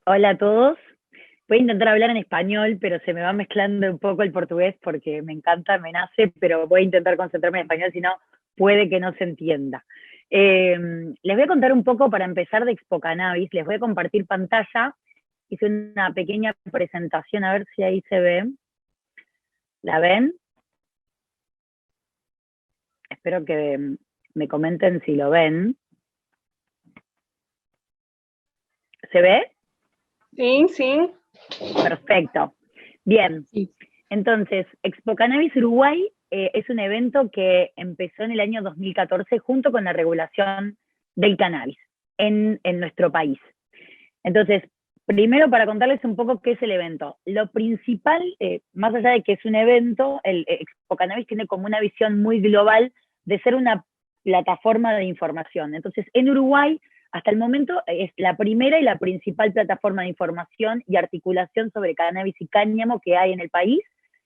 Hola a todos. Voy a intentar hablar en español, pero se me va mezclando un poco el portugués porque me encanta, me nace, pero voy a intentar concentrarme en español, si no, puede que no se entienda. Les voy a contar un poco para empezar de Expo Cannabis. Les voy a compartir pantalla. Hice una pequeña presentación, a ver si ahí se ve. ¿La ven? Espero que me comenten si lo ven. ¿Se ve? Sim, sim. Perfecto. Bien. Sí. Entonces, Expo Cannabis Uruguay es un evento que empezó en el año 2014 junto con la regulación del cannabis en nuestro país. Entonces, primero para contarles un poco qué es el evento. Lo principal, más allá de que es un evento, el Expo Cannabis tiene como una visión muy global de ser una plataforma de información. Entonces, en Uruguay, hasta el momento, es la primera y la principal plataforma de información y articulación sobre cannabis y cáñamo que hay en el país.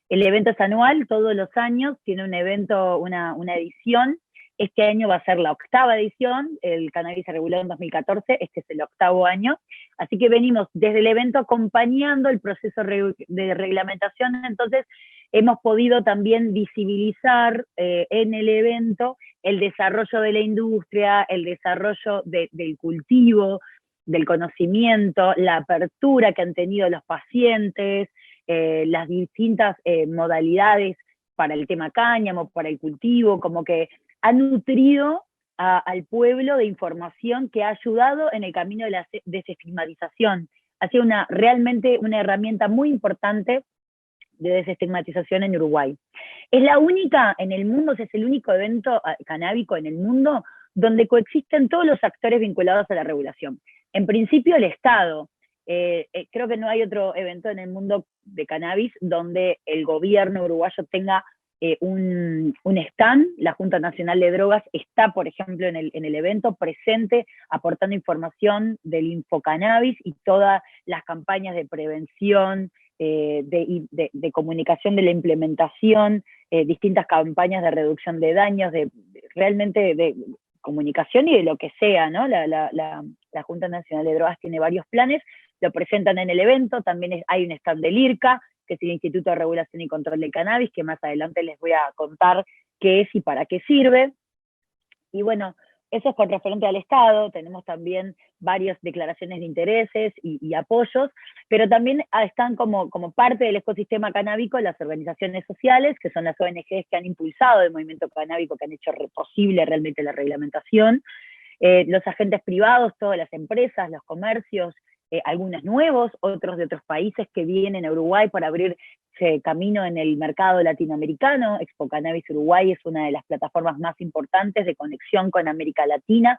El evento es anual, todos los años, tiene un evento, una edición. Este año va a ser la octava edición, el cannabis se reguló en 2014, este es el octavo año. Así que venimos desde el evento acompañando el proceso de reglamentación, entonces hemos podido también visibilizar en el evento el desarrollo de la industria, el desarrollo del cultivo, del conocimiento, la apertura que han tenido los pacientes, las distintas modalidades para el tema cáñamo, para el cultivo, como que ha nutrido al pueblo de información que ha ayudado en el camino de la desestigmatización. Ha sido realmente una herramienta muy importante de desestigmatización en Uruguay. Es la única en el mundo, es el único evento canábico en el mundo donde coexisten todos los actores vinculados a la regulación. En principio el Estado, creo que no hay otro evento en el mundo de cannabis donde el gobierno uruguayo tenga un stand. La Junta Nacional de Drogas está, por ejemplo, en el evento presente, aportando información del Infocannabis y todas las campañas de prevención, de comunicación de la implementación, distintas campañas de reducción de daños, realmente de comunicación y de lo que sea, ¿no? La Junta Nacional de Drogas tiene varios planes, lo presentan en el evento, también hay un stand del IRCA, que es el Instituto de Regulación y Control del Cannabis, que más adelante les voy a contar qué es y para qué sirve. Y bueno, eso es con referente al Estado, tenemos también varias declaraciones de intereses y apoyos, pero también están como parte del ecosistema canábico las organizaciones sociales, que son las ONGs que han impulsado el movimiento canábico, que han hecho posible realmente la reglamentación, los agentes privados, todas las empresas, los comercios, algunos nuevos, otros de otros países que vienen a Uruguay para abrir camino en el mercado latinoamericano. Expo Cannabis Uruguay es una de las plataformas más importantes de conexión con América Latina,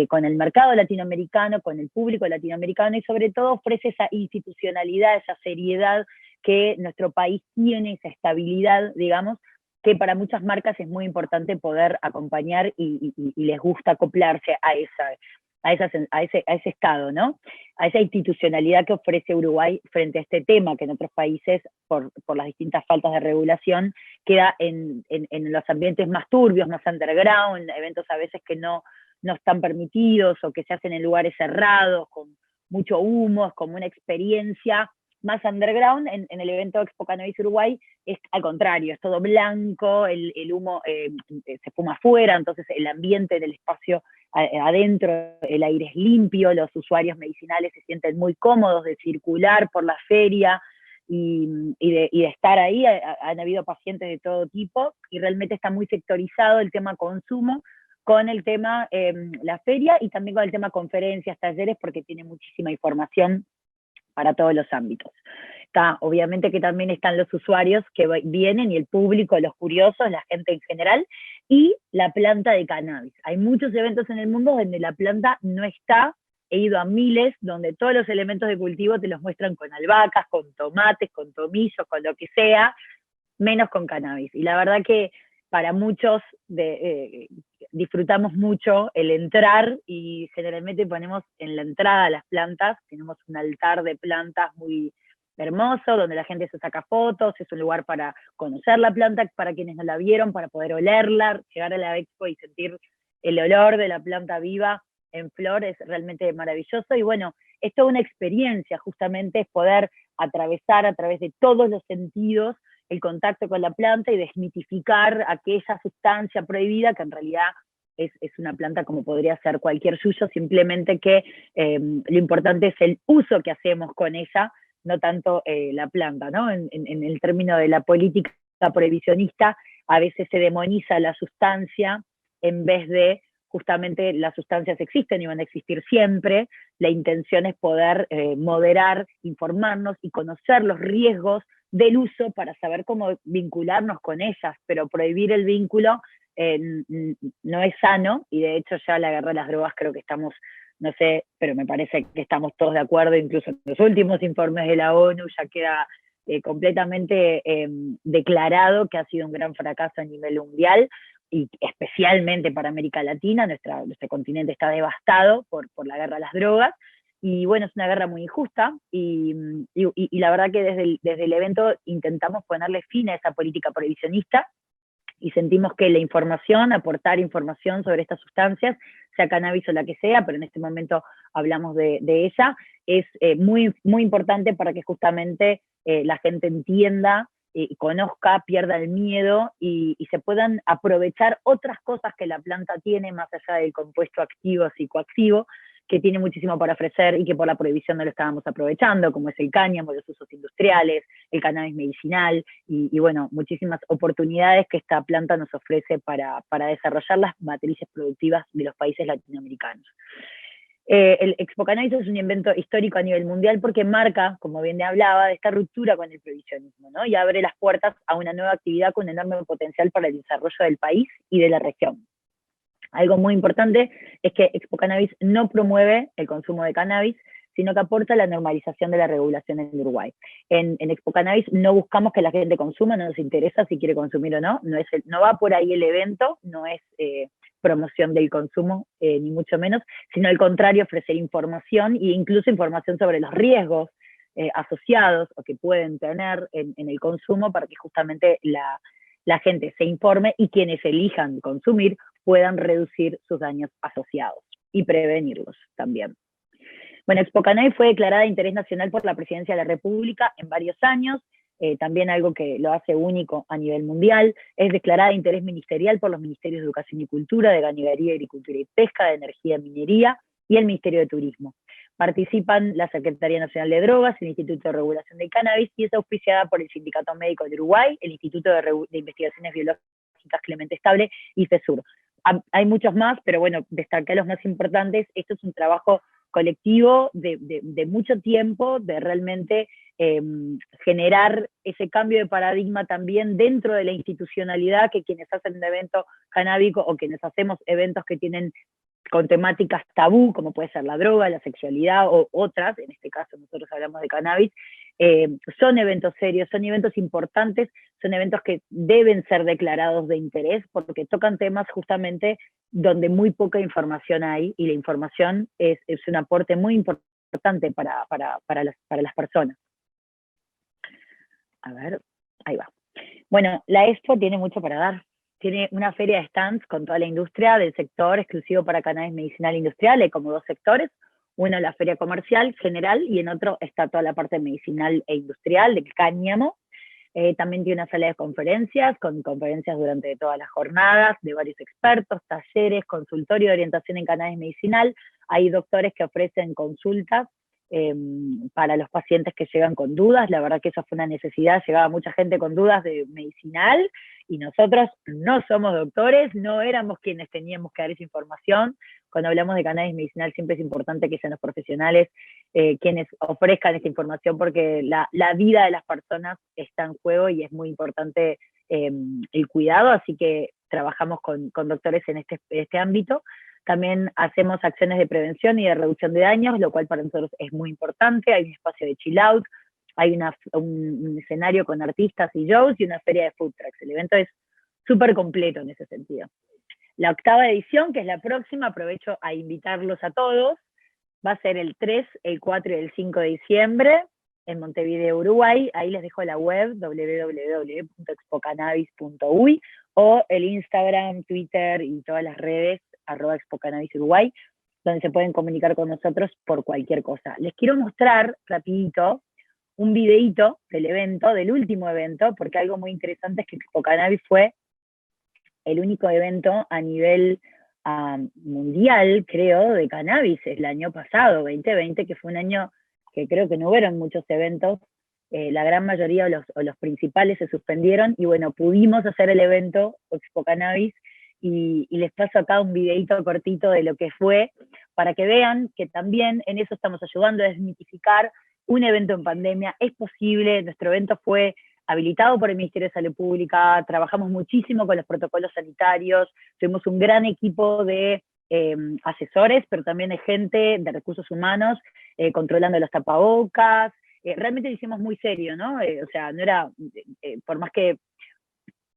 con el mercado latinoamericano, con el público latinoamericano y sobre todo ofrece esa institucionalidad, esa seriedad que nuestro país tiene, esa estabilidad, digamos, que para muchas marcas es muy importante poder acompañar y les gusta acoplarse a ese estado, ¿no? A esa institucionalidad que ofrece Uruguay frente a este tema, que en otros países, por las distintas faltas de regulación, queda en los ambientes más turbios, más underground, eventos a veces que no están permitidos o que se hacen en lugares cerrados, con mucho humo, es como una experiencia más underground. En el evento Expo Cannabis Uruguay es al contrario, es todo blanco, el humo se fuma afuera, entonces el ambiente del espacio adentro, el aire es limpio, los usuarios medicinales se sienten muy cómodos de circular por la feria y de estar ahí. Han habido pacientes de todo tipo y realmente está muy sectorizado el tema consumo con el tema la feria y también con el tema conferencias, talleres, porque tiene muchísima información para todos los ámbitos. Obviamente que también están los usuarios que vienen y el público, los curiosos, la gente en general, y la planta de cannabis. Hay muchos eventos en el mundo donde la planta no está, he ido a miles, donde todos los elementos de cultivo te los muestran con albahacas, con tomates, con tomillos, con lo que sea, menos con cannabis. Y la verdad que para muchos disfrutamos mucho el entrar y generalmente ponemos en la entrada las plantas, tenemos un altar de plantas muy hermoso, donde la gente se saca fotos, es un lugar para conocer la planta, para quienes no la vieron, para poder olerla, llegar a la expo y sentir el olor de la planta viva en flor, es realmente maravilloso. Y bueno, es toda una experiencia, justamente es poder atravesar a través de todos los sentidos el contacto con la planta y desmitificar aquella sustancia prohibida que en realidad es una planta como podría ser cualquier suyo, simplemente que lo importante es el uso que hacemos con ella, no tanto la planta, ¿no? En el término de la política prohibicionista, a veces se demoniza la sustancia en vez de justamente las sustancias existen y van a existir siempre. La intención es poder moderar, informarnos y conocer los riesgos del uso para saber cómo vincularnos con ellas, pero prohibir el vínculo no es sano, y de hecho ya la guerra de las drogas creo que estamos, no sé, pero me parece que estamos todos de acuerdo, incluso en los últimos informes de la ONU ya queda completamente declarado que ha sido un gran fracaso a nivel mundial, y especialmente para América Latina. Nuestro continente está devastado por la guerra a las drogas, y bueno, es una guerra muy injusta, y la verdad que desde el evento intentamos ponerle fin a esa política prohibicionista, y sentimos que la información, aportar información sobre estas sustancias, sea cannabis o la que sea, pero en este momento hablamos de ella, es muy, muy importante para que justamente la gente entienda, conozca, pierda el miedo y se puedan aprovechar otras cosas que la planta tiene, más allá del compuesto activo psicoactivo, que tiene muchísimo para ofrecer y que por la prohibición no lo estábamos aprovechando, como es el cáñamo, los usos industriales, el cannabis medicinal y bueno, muchísimas oportunidades que esta planta nos ofrece para desarrollar las matrices productivas de los países latinoamericanos. El Expo Cannabis es un evento histórico a nivel mundial porque marca, como bien le hablaba, de esta ruptura con el prohibicionismo, ¿no? Y abre las puertas a una nueva actividad con enorme potencial para el desarrollo del país y de la región. Algo muy importante es que Expo Cannabis no promueve el consumo de cannabis, sino que aporta la normalización de la regulación en Uruguay. En Expo Cannabis no buscamos que la gente consuma, no nos interesa si quiere consumir o no, no va por ahí el evento, no es promoción del consumo, ni mucho menos, sino al contrario, ofrecer información e incluso información sobre los riesgos asociados o que pueden tener en el consumo, para que justamente la gente se informe y quienes elijan consumir puedan reducir sus daños asociados y prevenirlos también. Bueno, Expo Cannabis fue declarada de interés nacional por la Presidencia de la República en varios años, también algo que lo hace único a nivel mundial. Es declarada de interés ministerial por los Ministerios de Educación y Cultura, de Ganadería, Agricultura y Pesca, de Energía y Minería y el Ministerio de Turismo. Participan la Secretaría Nacional de Drogas, el Instituto de Regulación del Cannabis, y es auspiciada por el Sindicato Médico de Uruguay, el Instituto de Investigaciones Biológicas Clemente Estable y FESUR. Hay muchos más, pero bueno, destaqué los más importantes. Esto es un trabajo colectivo de mucho tiempo, de realmente generar ese cambio de paradigma también dentro de la institucionalidad, que quienes hacen un evento canábico o quienes hacemos eventos que tienen con temáticas tabú, como puede ser la droga, la sexualidad o otras, en este caso nosotros hablamos de cannabis, son eventos serios, son eventos importantes, son eventos que deben ser declarados de interés porque tocan temas justamente donde muy poca información hay, y la información es un aporte muy importante para las personas. A ver, ahí va. Bueno, la Expo tiene mucho para dar. Tiene una feria de stands con toda la industria del sector exclusivo para cannabis medicinal e industrial. Hay como dos sectores. Uno, la feria comercial general, y en otro está toda la parte medicinal e industrial del cáñamo. También tiene una sala de conferencias, con conferencias durante todas las jornadas de varios expertos, talleres, consultorio de orientación en cannabis medicinal. Hay doctores que ofrecen consultas para los pacientes que llegan con dudas. La verdad que eso fue una necesidad, llegaba mucha gente con dudas de medicinal, y nosotros no somos doctores, no éramos quienes teníamos que dar esa información. Cuando hablamos de cannabis medicinal siempre es importante que sean los profesionales quienes ofrezcan esta información, porque la vida de las personas está en juego y es muy importante el cuidado, así que trabajamos con doctores en este ámbito. También hacemos acciones de prevención y de reducción de daños, lo cual para nosotros es muy importante. Hay un espacio de chill out, hay un escenario con artistas y shows y una feria de food trucks. El evento es súper completo en ese sentido. La 8ª edición, que es la próxima, aprovecho a invitarlos a todos, va a ser el 3, el 4 y el 5 de diciembre en Montevideo, Uruguay. Ahí les dejo la web www.expocannabis.uy o el Instagram, Twitter y todas las redes @expocannabisuruguay. donde se pueden comunicar con nosotros por cualquier cosa. Les quiero mostrar rapidito un videíto del evento, del último evento, porque algo muy interesante es que Expo Cannabis fue el único evento a nivel mundial, creo, de cannabis el año pasado, 2020, que fue un año que creo que no hubieron muchos eventos, la gran mayoría o los principales se suspendieron, y bueno, pudimos hacer el evento Expo Cannabis, y les paso acá un videito cortito de lo que fue, para que vean que también en eso estamos ayudando a desmitificar un evento en pandemia. Es posible, nuestro evento fue habilitado por el Ministerio de Salud Pública, trabajamos muchísimo con los protocolos sanitarios, tuvimos un gran equipo de asesores, pero también de gente de recursos humanos, controlando los tapabocas, realmente lo hicimos muy serio, ¿no? O sea, no era, por más que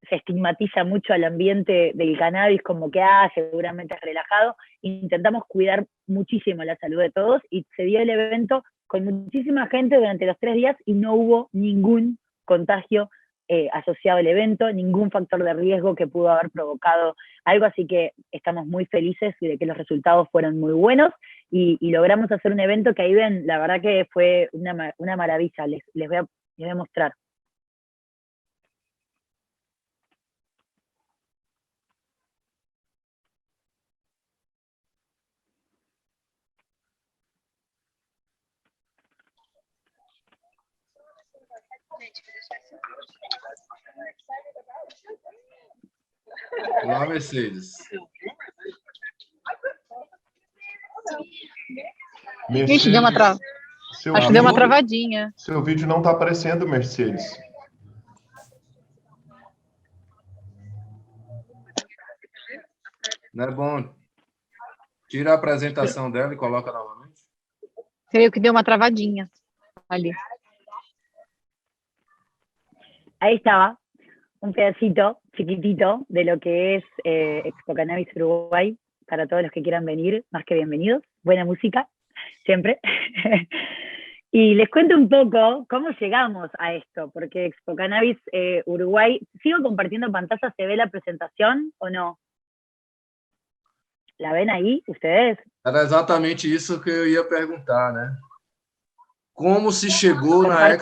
se estigmatiza mucho al ambiente del cannabis como que, seguramente es relajado, intentamos cuidar muchísimo la salud de todos, y se dio el evento con muchísima gente durante los 3 días, y no hubo ningún contagio asociado al evento, ningún factor de riesgo que pudo haber provocado algo, así que estamos muy felices de que los resultados fueron muy buenos, y logramos hacer un evento que ahí ven, la verdad que fue una maravilla. Les voy a mostrar. Olá, Mercedes. Vixe, deu uma Mercedes, seu acho que deu uma vídeo, travadinha. seu vídeo não está aparecendo, Mercedes. Não é bom? Tira a apresentação dela e coloca novamente. Creio que deu uma travadinha ali. Ahí estaba un pedacito chiquitito de lo que es Expo Cannabis Uruguay, para todos los que quieran venir, más que bienvenidos. Buena música, siempre. Y les cuento un poco cómo llegamos a esto, porque Expo Cannabis Uruguay, ¿sigo compartiendo pantalla? ¿Se ve la presentación o no? ¿La ven ahí, ustedes? Era exatamente isso que eu ia perguntar, né? Como se chegou na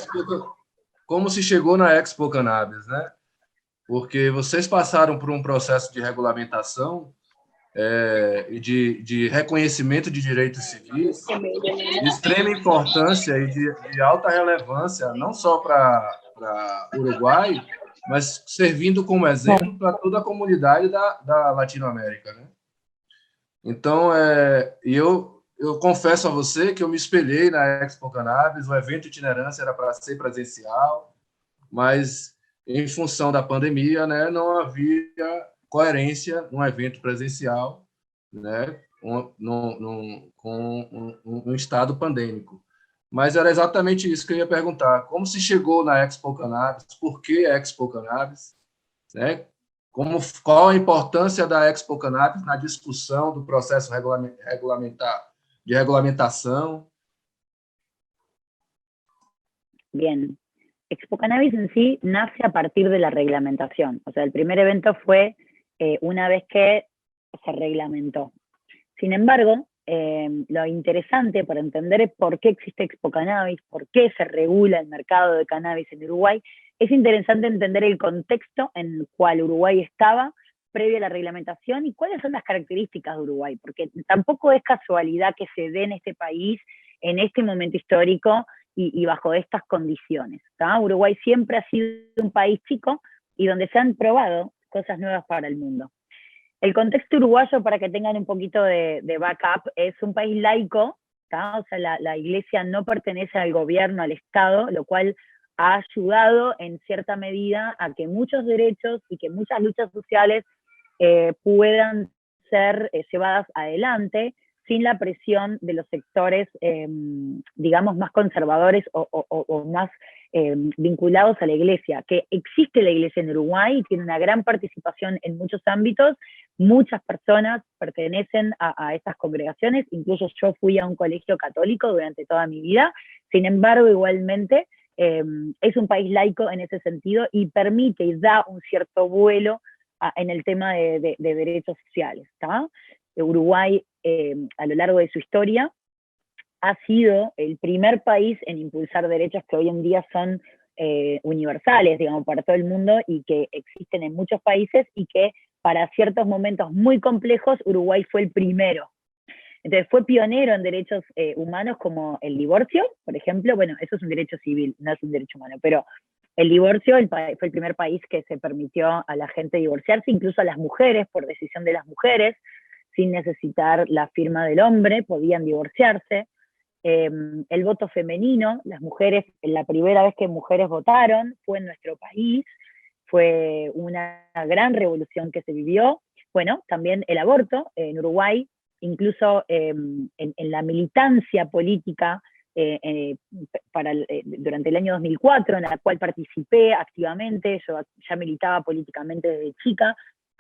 Expo Cannabis, né? Porque vocês passaram por um processo de regulamentação e de reconhecimento de direitos civis de extrema importância e de alta relevância, não só para o Uruguai, mas servindo como exemplo para toda a comunidade da Latinoamérica, né? Então, eu confesso a você que eu me espelhei na Expo Cannabis, o evento itinerância era para ser presencial, mas em função da pandemia, né, não havia coerência num evento presencial, né, com um estado pandêmico. Mas era exatamente isso que eu ia perguntar. Como se chegou na Expo Cannabis? Por que a Expo Cannabis? Né? Qual a importância da Expo Cannabis na discussão do processo de regulamentação? Bien. Expo Cannabis en sí nace a partir de la reglamentación. O sea, el primer evento fue una vez que se reglamentó. Sin embargo, lo interesante para entender por qué existe Expo Cannabis, por qué se regula el mercado de cannabis en Uruguay, es interesante entender el contexto en el cual Uruguay estaba previo a la reglamentación y cuáles son las características de Uruguay, porque tampoco es casualidad que se dé en este país, en este momento histórico y bajo estas condiciones, ¿tá? Uruguay siempre ha sido un país chico y donde se han probado cosas nuevas para el mundo. El contexto uruguayo, para que tengan un poquito de backup, es un país laico, ¿tá? O sea, la iglesia no pertenece al gobierno, al Estado, lo cual ha ayudado en cierta medida a que muchos derechos y que muchas luchas sociales puedan ser llevadas adelante sin la presión de los sectores, digamos, más conservadores o más vinculados a la iglesia, que existe la iglesia en Uruguay y tiene una gran participación en muchos ámbitos. Muchas personas pertenecen a estas congregaciones, incluso yo fui a un colegio católico durante toda mi vida. Sin embargo, igualmente, es un país laico en ese sentido y permite y da un cierto vuelo en el tema de derechos sociales, ¿tá? Uruguay a lo largo de su historia, ha sido el primer país en impulsar derechos que hoy en día son universales, digamos, para todo el mundo y que existen en muchos países y que para ciertos momentos muy complejos Uruguay fue el primero. Entonces fue pionero en derechos humanos como el divorcio, por ejemplo. Bueno, eso es un derecho civil, no es un derecho humano, pero el divorcio fue el primer país que se permitió a la gente divorciarse, incluso a las mujeres, por decisión de las mujeres, sin necesitar la firma del hombre, podían divorciarse. El voto femenino, las mujeres, la primera vez que mujeres votaron fue en nuestro país, fue una gran revolución que se vivió. Bueno, también el aborto en Uruguay, incluso en la militancia política durante el año 2004, en la cual participé activamente, yo ya militaba políticamente desde chica,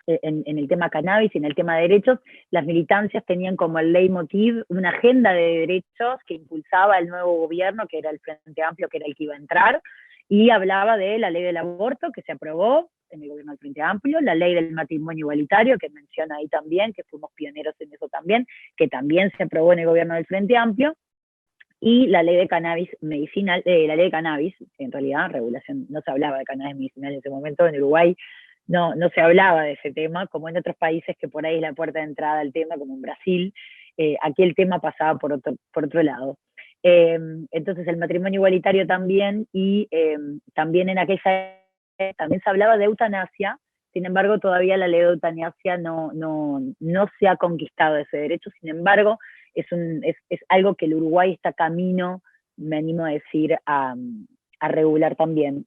en el tema cannabis y en el tema de derechos. Las militancias tenían como el leitmotiv una agenda de derechos que impulsaba el nuevo gobierno, que era el Frente Amplio, que era el que iba a entrar, y hablaba de la ley del aborto, que se aprobó en el gobierno del Frente Amplio, la ley del matrimonio igualitario, que menciona ahí también, que fuimos pioneros en eso también, que también se aprobó en el gobierno del Frente Amplio, y la ley de cannabis medicinal, la ley de cannabis, en realidad, regulación, no se hablaba de cannabis medicinal en ese momento, en Uruguay no se hablaba de ese tema, como en otros países que por ahí es la puerta de entrada al tema, como en Brasil, aquí el tema pasaba por otro lado. Entonces el matrimonio igualitario también, y también en aquella también se hablaba de eutanasia. Sin embargo, todavía la ley de eutanasia no se ha conquistado ese derecho. Sin embargo, es algo que el Uruguay está camino, me animo a decir, a regular también.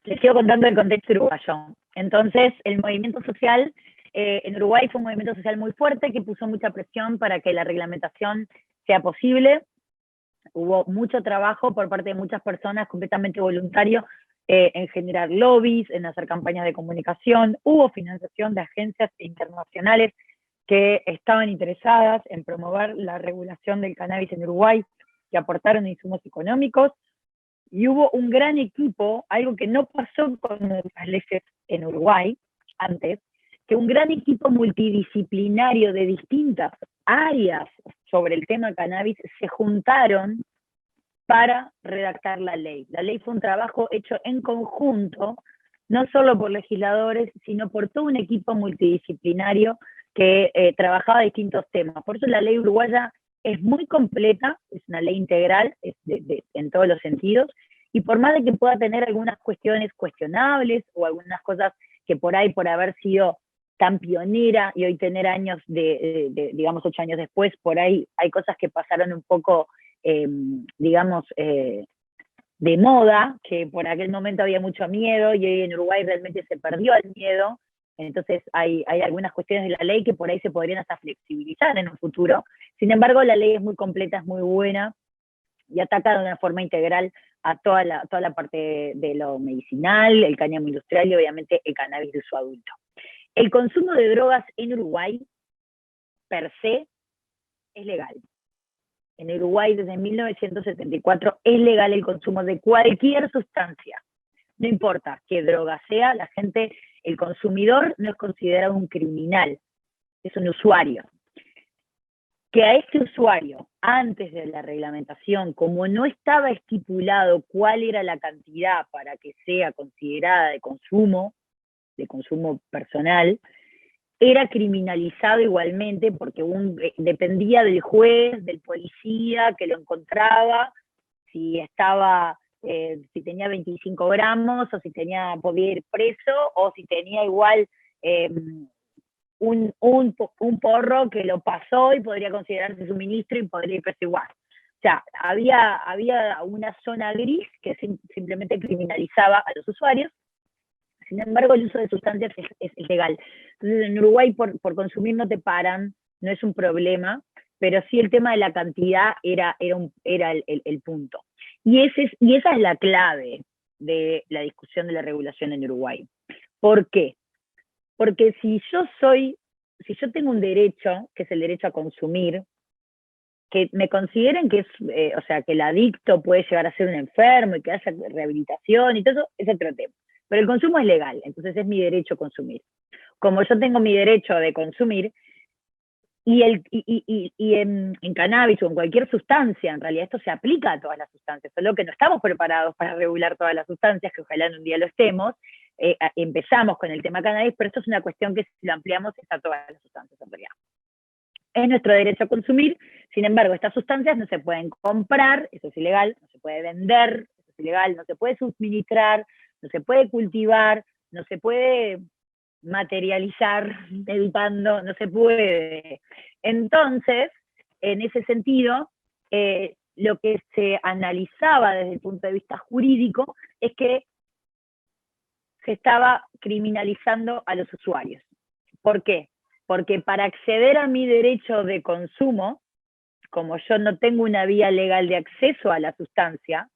Les sigo contando el contexto uruguayo. Entonces, el movimiento social en Uruguay fue un movimiento social muy fuerte que puso mucha presión para que la reglamentación sea posible. Hubo mucho trabajo por parte de muchas personas completamente voluntario en generar lobbies, en hacer campañas de comunicación. Hubo financiación de agencias internacionales que estaban interesadas en promover la regulación del cannabis en Uruguay, que aportaron insumos económicos. Y hubo un gran equipo, algo que no pasó con las leyes en Uruguay antes, que un gran equipo multidisciplinario de distintas áreas sobre el tema cannabis se juntaron para redactar la ley. La ley fue un trabajo hecho en conjunto, no solo por legisladores, sino por todo un equipo multidisciplinario que trabajaba distintos temas. Por eso la ley uruguaya es muy completa, es una ley integral en todos los sentidos, y por más de que pueda tener algunas cuestiones cuestionables o algunas cosas que por ahí, por haber sido tan pionera y hoy tener años digamos 8 años después, por ahí hay cosas que pasaron un poco, digamos, de moda, que por aquel momento había mucho miedo y hoy en Uruguay realmente se perdió el miedo. Entonces hay algunas cuestiones de la ley que por ahí se podrían hasta flexibilizar en un futuro. Sin embargo, la ley es muy completa, es muy buena y ataca de una forma integral a toda la parte de lo medicinal, el cáñamo industrial y obviamente el cannabis de uso adulto. El consumo de drogas en Uruguay, per se, es legal. En Uruguay, desde 1974, es legal el consumo de cualquier sustancia. No importa qué droga sea, el consumidor no es considerado un criminal, es un usuario. Que a este usuario, antes de la reglamentación, como no estaba estipulado cuál era la cantidad para que sea considerada de consumo personal, era criminalizado igualmente porque dependía del juez, del policía que lo encontraba, si tenía 25 gramos, o si podía ir preso, o si tenía igual un porro que lo pasó y podría considerarse suministro y podría ir preso igual. O sea, había una zona gris que simplemente criminalizaba a los usuarios. Sin embargo, el uso de sustancias es legal. Entonces, en Uruguay, por consumir no te paran, no es un problema, pero sí el tema de la cantidad era el punto. Y esa es la clave de la discusión de la regulación en Uruguay. ¿Por qué? Porque si yo tengo un derecho, que es el derecho a consumir, que me consideren que que el adicto puede llegar a ser un enfermo y que haya rehabilitación y todo eso, es otro tema. Pero el consumo es legal, entonces es mi derecho a consumir. Como yo tengo mi derecho de consumir, Y en cannabis o en cualquier sustancia, en realidad esto se aplica a todas las sustancias, solo que no estamos preparados para regular todas las sustancias, que ojalá en un día lo estemos. Empezamos con el tema cannabis, pero esto es una cuestión que si lo ampliamos es a todas las sustancias en realidad. Es nuestro derecho a consumir, sin embargo, estas sustancias no se pueden comprar, eso es ilegal, no se puede vender, eso es ilegal, no se puede suministrar, no se puede cultivar, no se puede materializar editando, no se puede. Entonces, en ese sentido, lo que se analizaba desde el punto de vista jurídico es que se estaba criminalizando a los usuarios. ¿Por qué? Porque para acceder a mi derecho de consumo, como yo no tengo una vía legal de acceso a la sustancia,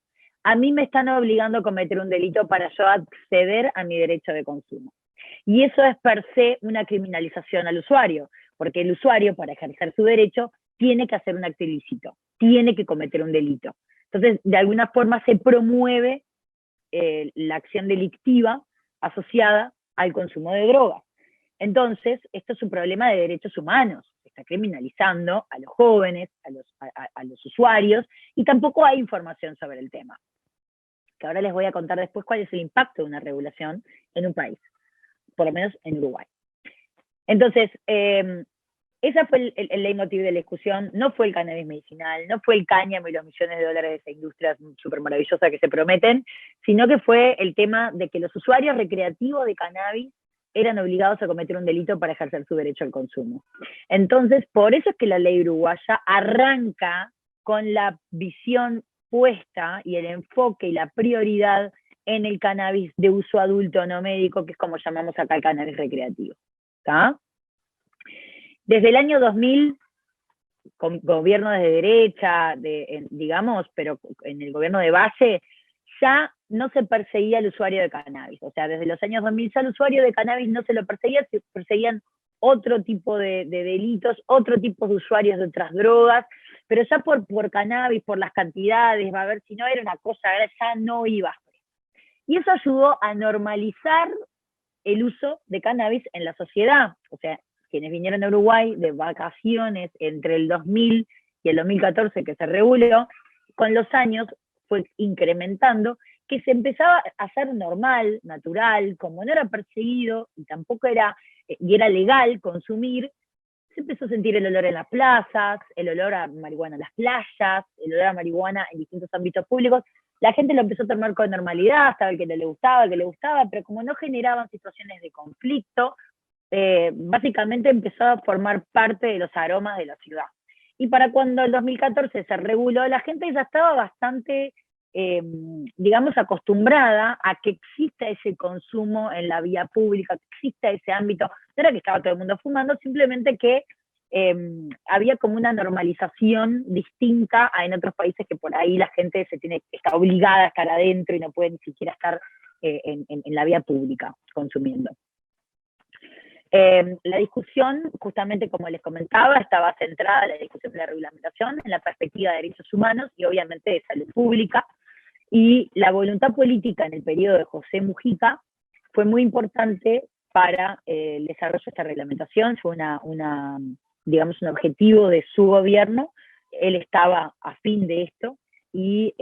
a mí me están obligando a cometer un delito para yo acceder a mi derecho de consumo. Y eso es per se una criminalización al usuario, porque el usuario, para ejercer su derecho, tiene que hacer un acto ilícito, tiene que cometer un delito. Entonces, de alguna forma se promueve la acción delictiva asociada al consumo de drogas. Entonces, esto es un problema de derechos humanos, se está criminalizando a los jóvenes, a los usuarios, y tampoco hay información sobre el tema. Que ahora les voy a contar después cuál es el impacto de una regulación en un país, por lo menos en Uruguay. Entonces, ese fue el leitmotiv de la discusión, no fue el cannabis medicinal, no fue el cáñamo y los millones de dólares de esa industria súper maravillosa que se prometen, sino que fue el tema de que los usuarios recreativos de cannabis eran obligados a cometer un delito para ejercer su derecho al consumo. Entonces, por eso es que la ley uruguaya arranca con la visión puesta y el enfoque y la prioridad en el cannabis de uso adulto no médico, que es como llamamos acá el cannabis recreativo. ¿Está? Desde el año 2000, con gobiernos de derecha, digamos, pero en el gobierno de base, ya no se perseguía al usuario de cannabis. O sea, desde los años 2000 ya al usuario de cannabis no se lo perseguía, se perseguían otro tipo de delitos, otro tipo de usuarios de otras drogas, pero ya por cannabis, por las cantidades, va a ver, si no era una cosa, ya no iba. Y eso ayudó a normalizar el uso de cannabis en la sociedad. O sea, quienes vinieron a Uruguay de vacaciones entre el 2000 y el 2014 que se reguló, con los años fue incrementando, que se empezaba a hacer normal, natural, como no era perseguido y tampoco era, y era legal consumir, se empezó a sentir el olor en las plazas, el olor a marihuana en las playas, el olor a marihuana en distintos ámbitos públicos. La gente lo empezó a tomar con normalidad, estaba el que no le gustaba, el que le gustaba, pero como no generaban situaciones de conflicto, básicamente empezó a formar parte de los aromas de la ciudad. Y para cuando el 2014 se reguló, la gente ya estaba bastante, digamos, acostumbrada a que exista ese consumo en la vía pública, que exista ese ámbito. No era que estaba todo el mundo fumando, simplemente que había como una normalización distinta a en otros países que por ahí la gente está obligada a estar adentro y no puede ni siquiera estar en la vía pública consumiendo. La discusión, justamente como les comentaba, estaba centrada en la discusión de la reglamentación, en la perspectiva de derechos humanos y obviamente de salud pública, y la voluntad política en el periodo de José Mujica fue muy importante para el desarrollo de esta reglamentación, fue digamos, un objetivo de su gobierno. Él estaba a fin de esto y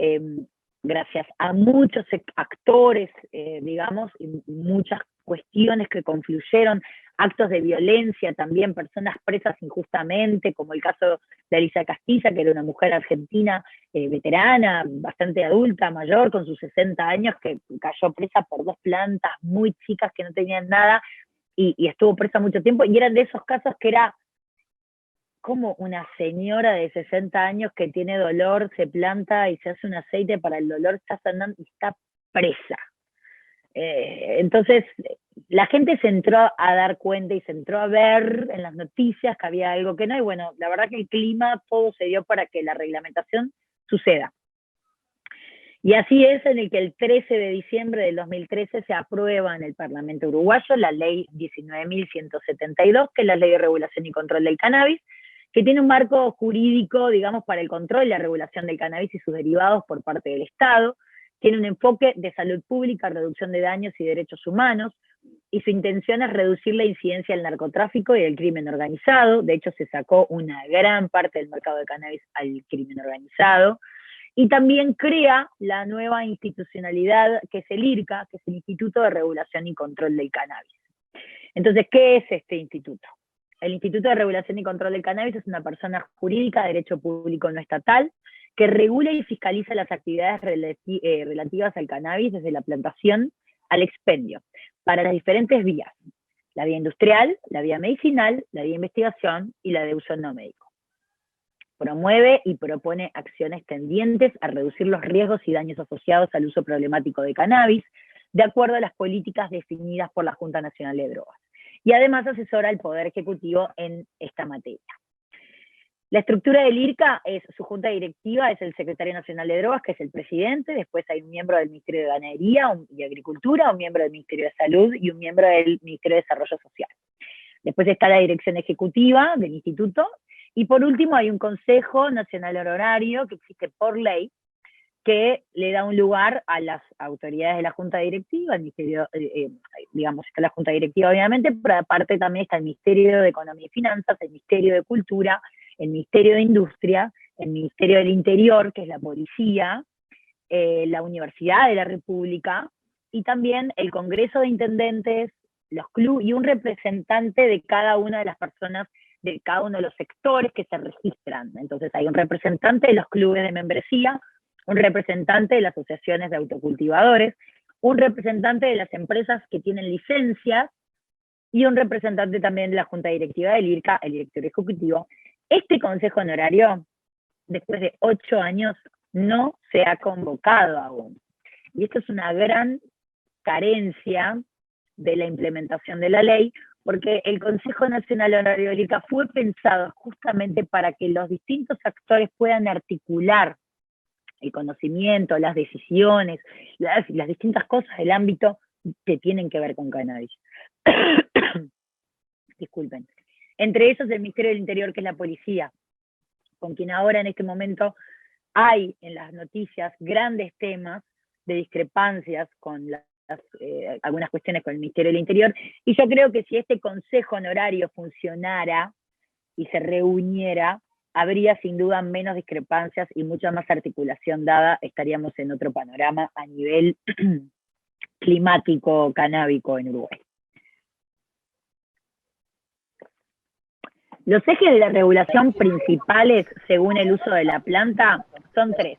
gracias a muchos actores, digamos, y muchas cuestiones que confluyeron, actos de violencia también, personas presas injustamente, como el caso de Alicia Castilla, que era una mujer argentina veterana, bastante adulta, mayor, con sus 60 años, que cayó presa por 2 plantas muy chicas que no tenían nada, y estuvo presa mucho tiempo, y eran de esos casos que era como una señora de 60 años que tiene dolor, se planta y se hace un aceite para el dolor, está sanando y está presa. Entonces, la gente se entró a dar cuenta y se entró a ver en las noticias que había algo que no, y bueno, la verdad que el clima, todo se dio para que la reglamentación suceda. Y así es en el que el 13 de diciembre del 2013 se aprueba en el Parlamento uruguayo la ley 19.172, que es la Ley de Regulación y Control del Cannabis, que tiene un marco jurídico, digamos, para el control y la regulación del cannabis y sus derivados por parte del Estado. Tiene un enfoque de salud pública, reducción de daños y derechos humanos, y su intención es reducir la incidencia del narcotráfico y del crimen organizado. De hecho, se sacó una gran parte del mercado de cannabis al crimen organizado. Y también crea la nueva institucionalidad que es el IRCA, que es el Instituto de Regulación y Control del Cannabis. Entonces, ¿qué es este instituto? El Instituto de Regulación y Control del Cannabis es una persona jurídica de derecho público no estatal que regula y fiscaliza las actividades relativas al cannabis desde la plantación al expendio, para las diferentes vías: la vía industrial, la vía medicinal, la vía de investigación y la de uso no médico. Promueve y propone acciones tendientes a reducir los riesgos y daños asociados al uso problemático de cannabis, de acuerdo a las políticas definidas por la Junta Nacional de Drogas. Y además asesora al Poder Ejecutivo en esta materia. La estructura del IRCA es su junta directiva, es el secretario nacional de drogas, que es el presidente, después hay un miembro del Ministerio de Ganadería y Agricultura, un miembro del Ministerio de Salud y un miembro del Ministerio de Desarrollo Social. Después está la dirección ejecutiva del instituto, y por último hay un Consejo Nacional Honorario que existe por ley, que le da un lugar a las autoridades de la Junta Directiva, el Ministerio, digamos, está la Junta Directiva obviamente, pero aparte también está el Ministerio de Economía y Finanzas, el Ministerio de Cultura, el Ministerio de Industria, el Ministerio del Interior, que es la Policía, la Universidad de la República, y también el Congreso de Intendentes, los clubes, y un representante de cada una de las personas, de cada uno de los sectores que se registran. Entonces hay un representante de los clubes de membresía, un representante de las asociaciones de autocultivadores, un representante de las empresas que tienen licencias, y un representante también de la Junta Directiva del IRCA, el director ejecutivo. Este Consejo Honorario, después de 8 años, no se ha convocado aún. Y esto es una gran carencia de la implementación de la ley, porque el Consejo Nacional Honorario del IRCA fue pensado justamente para que los distintos actores puedan articular el conocimiento, las decisiones, las distintas cosas del ámbito que tienen que ver con cannabis. Disculpen. Entre esos el Ministerio del Interior, que es la policía, con quien ahora en este momento hay en las noticias grandes temas de discrepancias con algunas cuestiones con el Ministerio del Interior, y yo creo que si este Consejo Honorario funcionara y se reuniera, habría sin duda menos discrepancias y mucha más articulación dada, estaríamos en otro panorama a nivel climático canábico en Uruguay. Los ejes de la regulación principales, según el uso de la planta, son 3.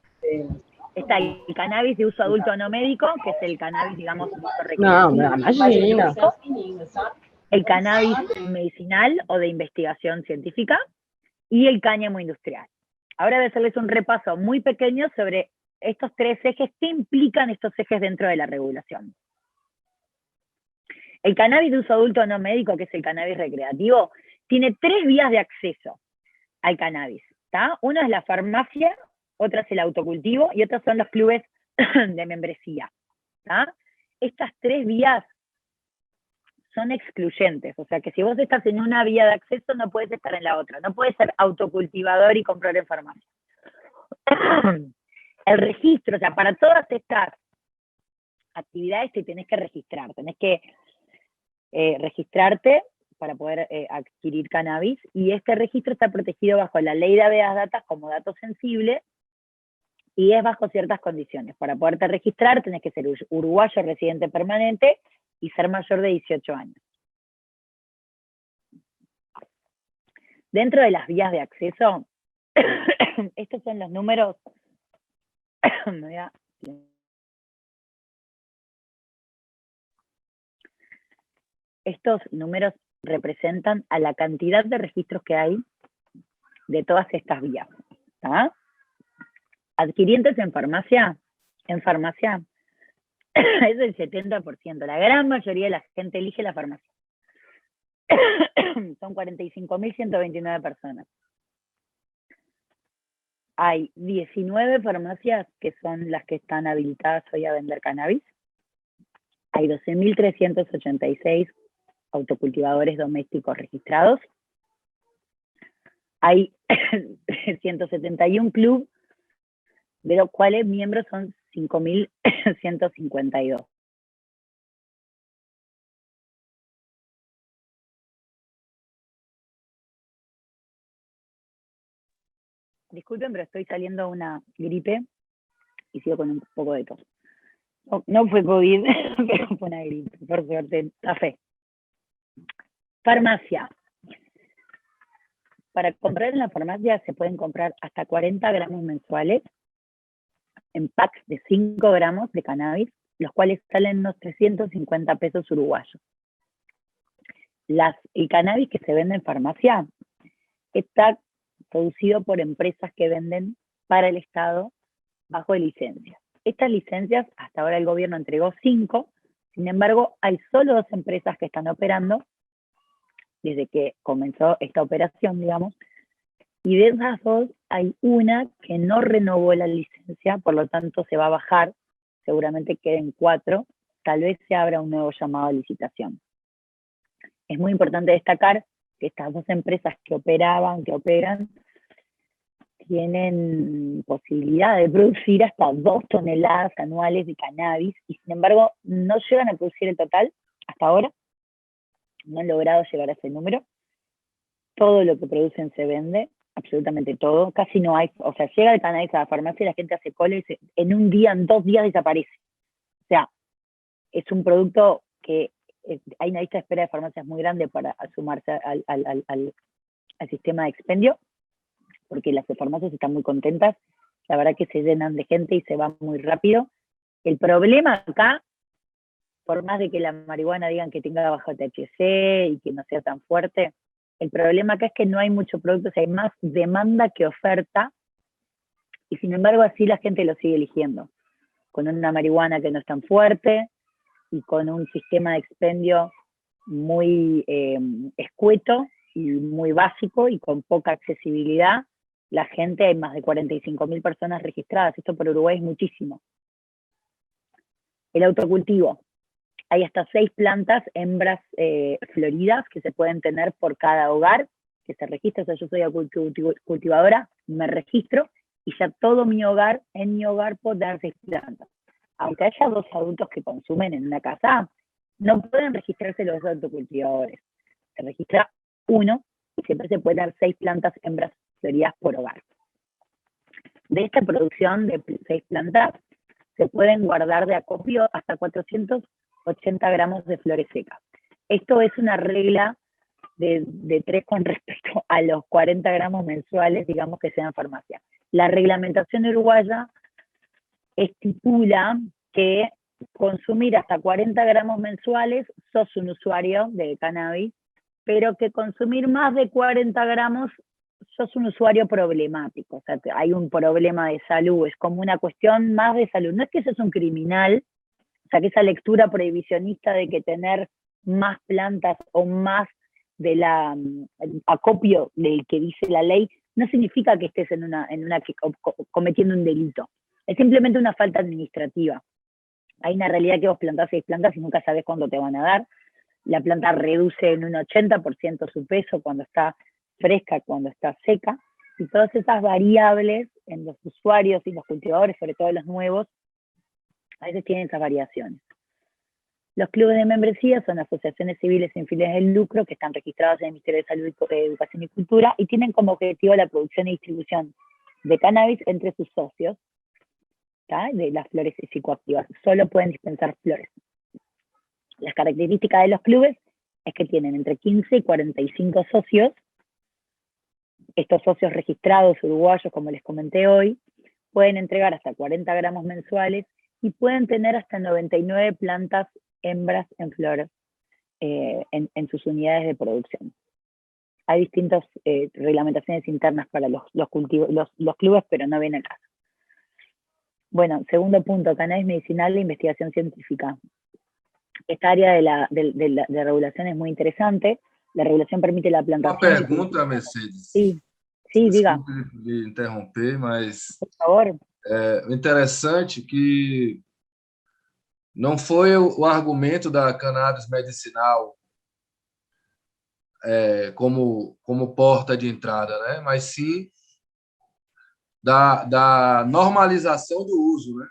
Está el cannabis de uso adulto no médico, que es el cannabis, digamos, de uso recreativo. El cannabis medicinal o de investigación científica, y el cáñamo industrial. Ahora voy a hacerles un repaso muy pequeño sobre estos 3 ejes, qué implican estos ejes dentro de la regulación. El cannabis de uso adulto no médico, que es el cannabis recreativo, tiene 3 vías de acceso al cannabis, ¿tá? Una es la farmacia, otra es el autocultivo y otras son los clubes de membresía, ¿tá? Estas 3 vías son excluyentes, o sea que si vos estás en una vía de acceso no puedes estar en la otra, no puedes ser autocultivador y comprar en farmacia. El registro, o sea, para todas estas actividades te tenés que registrar, tenés que registrarte para poder adquirir cannabis, y este registro está protegido bajo la ley de habeas data como dato sensible, y es bajo ciertas condiciones. Para poderte registrar tenés que ser uruguayo residente permanente y ser mayor de 18 años. Dentro de las vías de acceso, estos son los números. Estos números representan a la cantidad de registros que hay de todas estas vías, ¿tá? Adquirientes en farmacia es el 70%, la gran mayoría de la gente elige la farmacia. Son 45.129 personas. Hay 19 farmacias que son las que están habilitadas hoy a vender cannabis. Hay 12.386 autocultivadores domésticos registrados. Hay 171 clubes, de los cuales miembros son 5.152. Disculpen, pero estoy saliendo una gripe y sigo con un poco de tos. No, no fue COVID, pero fue una gripe, por suerte, café. Farmacia. Para comprar en la farmacia se pueden comprar hasta 40 gramos mensuales en packs de 5 gramos de cannabis, los cuales salen unos 350 pesos uruguayos. El cannabis que se vende en farmacia está producido por empresas que venden para el Estado bajo licencia. Estas licencias, hasta ahora el gobierno entregó 5, sin embargo, hay solo 2 empresas que están operando desde que comenzó esta operación, digamos, y de esas 2 hay una que no renovó la licencia, por lo tanto se va a bajar, seguramente queden 4, tal vez se abra un nuevo llamado a licitación. Es muy importante destacar que estas 2 empresas que operan, tienen posibilidad de producir hasta 2 toneladas anuales de cannabis, y sin embargo no llegan a producir el total hasta ahora, no han logrado llegar a ese número. Todo lo que producen se vende, absolutamente todo, casi no hay, o sea, llega el cannabis a la farmacia y la gente hace cola y en un día, en 2 días desaparece. O sea, es un producto que hay una lista de espera de farmacias muy grande para sumarse al sistema de expendio, porque las farmacias están muy contentas, la verdad que se llenan de gente y se va muy rápido. El problema acá, por más de que la marihuana digan que tenga bajo THC y que no sea tan fuerte, el problema acá es que no hay mucho producto, o sea, hay más demanda que oferta, y sin embargo así la gente lo sigue eligiendo, con una marihuana que no es tan fuerte, y con un sistema de expendio muy escueto, y muy básico, y con poca accesibilidad. La gente, hay más de 45.000 personas registradas, esto por Uruguay es muchísimo. El autocultivo. Hay hasta 6 plantas, hembras floridas, que se pueden tener por cada hogar, que se registra. O sea, yo soy cultivadora, me registro, y ya todo mi hogar, en mi hogar puedo tener 6 plantas. Aunque haya 2 adultos que consumen en una casa, no pueden registrarse los autocultivadores. Se registra uno, y siempre se puede dar 6 plantas hembras floridas por hogar. De esta producción de 6 plantas, se pueden guardar de acopio hasta 480 gramos de flores secas. Esto es una regla de 3 con respecto a los 40 gramos mensuales, digamos, que sean farmacia. La reglamentación uruguaya estipula que consumir hasta 40 gramos mensuales sos un usuario de cannabis, pero que consumir más de 40 gramos sos un usuario problemático. O sea, hay un problema de salud, es como una cuestión más de salud. No es que sos un criminal, o sea, que esa lectura prohibicionista de que tener más plantas o más de la acopio del que dice la ley, no significa que estés cometiendo un delito. Es simplemente una falta administrativa. Hay una realidad que vos plantás 6 plantas y nunca sabés cuándo te van a dar. La planta reduce en un 80% su peso cuando está fresca, cuando está seca, y todas esas variables en los usuarios y los cultivadores, sobre todo los nuevos, a veces tienen esas variaciones. Los clubes de membresía son asociaciones civiles sin fines de lucro que están registradas en el Ministerio de Salud, Educación y Cultura y tienen como objetivo la producción y distribución de cannabis entre sus socios, ¿tá? De las flores psicoactivas. Solo pueden dispensar flores. Las características de los clubes es que tienen entre 15 y 45 socios. Estos socios registrados uruguayos, como les comenté hoy, pueden entregar hasta 40 gramos mensuales y pueden tener hasta 99 plantas hembras en flor en sus unidades de producción. Hay distintas reglamentaciones internas para los clubes, pero no viene el caso. Bueno, segundo punto, cannabis medicinal e investigación científica. Esta área de regulación es muy interesante. La regulación permite la plantación... Uma pergunta, Mercedes. Sí, diga. Desculpe me interromper, mas por favor. O interessante que não foi o argumento da cannabis medicinal como porta de entrada, né? Mas sim da normalização do uso, né?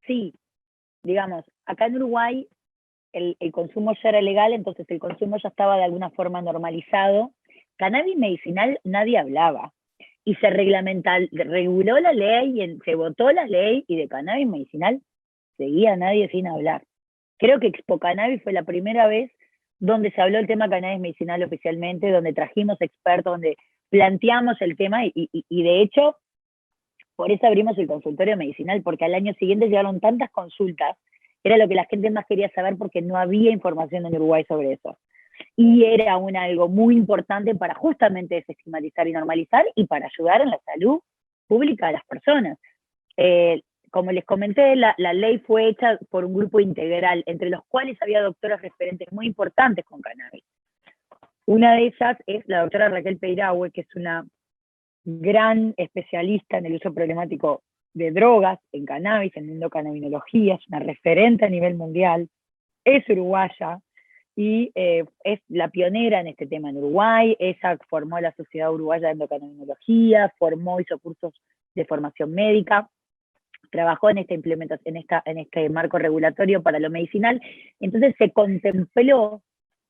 Sí, digamos, acá en Uruguay el consumo ya era legal, entonces el consumo ya estaba de alguna forma normalizado, cannabis medicinal nadie hablaba. Y se reguló la ley, se votó la ley, y de cannabis medicinal seguía nadie sin hablar. Creo que Expo Cannabis fue la primera vez donde se habló el tema cannabis medicinal oficialmente, donde trajimos expertos, donde planteamos el tema, y de hecho, por eso abrimos el consultorio medicinal, porque al año siguiente llegaron tantas consultas, era lo que la gente más quería saber, porque no había información en Uruguay sobre eso. Y era algo muy importante para justamente desestigmatizar y normalizar, y para ayudar en la salud pública de las personas. Como les comenté, la ley fue hecha por un grupo integral, entre los cuales había doctoras referentes muy importantes con cannabis. Una de ellas es la doctora Raquel Peirahue, que es una gran especialista en el uso problemático de drogas en cannabis, en endocannabinología, es una referente a nivel mundial, es uruguaya, y es la pionera en este tema en Uruguay. Ella formó la Sociedad Uruguaya de Endocannabinología, hizo cursos de formación médica, trabajó en esta implementación, en este marco regulatorio para lo medicinal. Entonces se contempló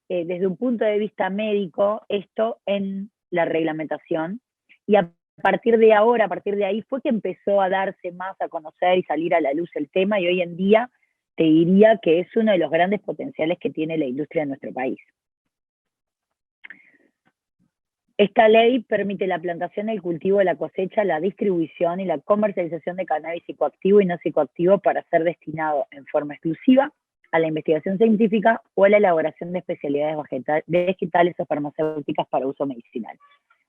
desde un punto de vista médico esto en la reglamentación, y a partir de ahí fue que empezó a darse más a conocer y salir a la luz el tema, y hoy en día te diría que es uno de los grandes potenciales que tiene la industria en nuestro país. Esta ley permite la plantación, el cultivo, la cosecha, la distribución y la comercialización de cannabis psicoactivo y no psicoactivo para ser destinado en forma exclusiva a la investigación científica o a la elaboración de especialidades vegetales o farmacéuticas para uso medicinal.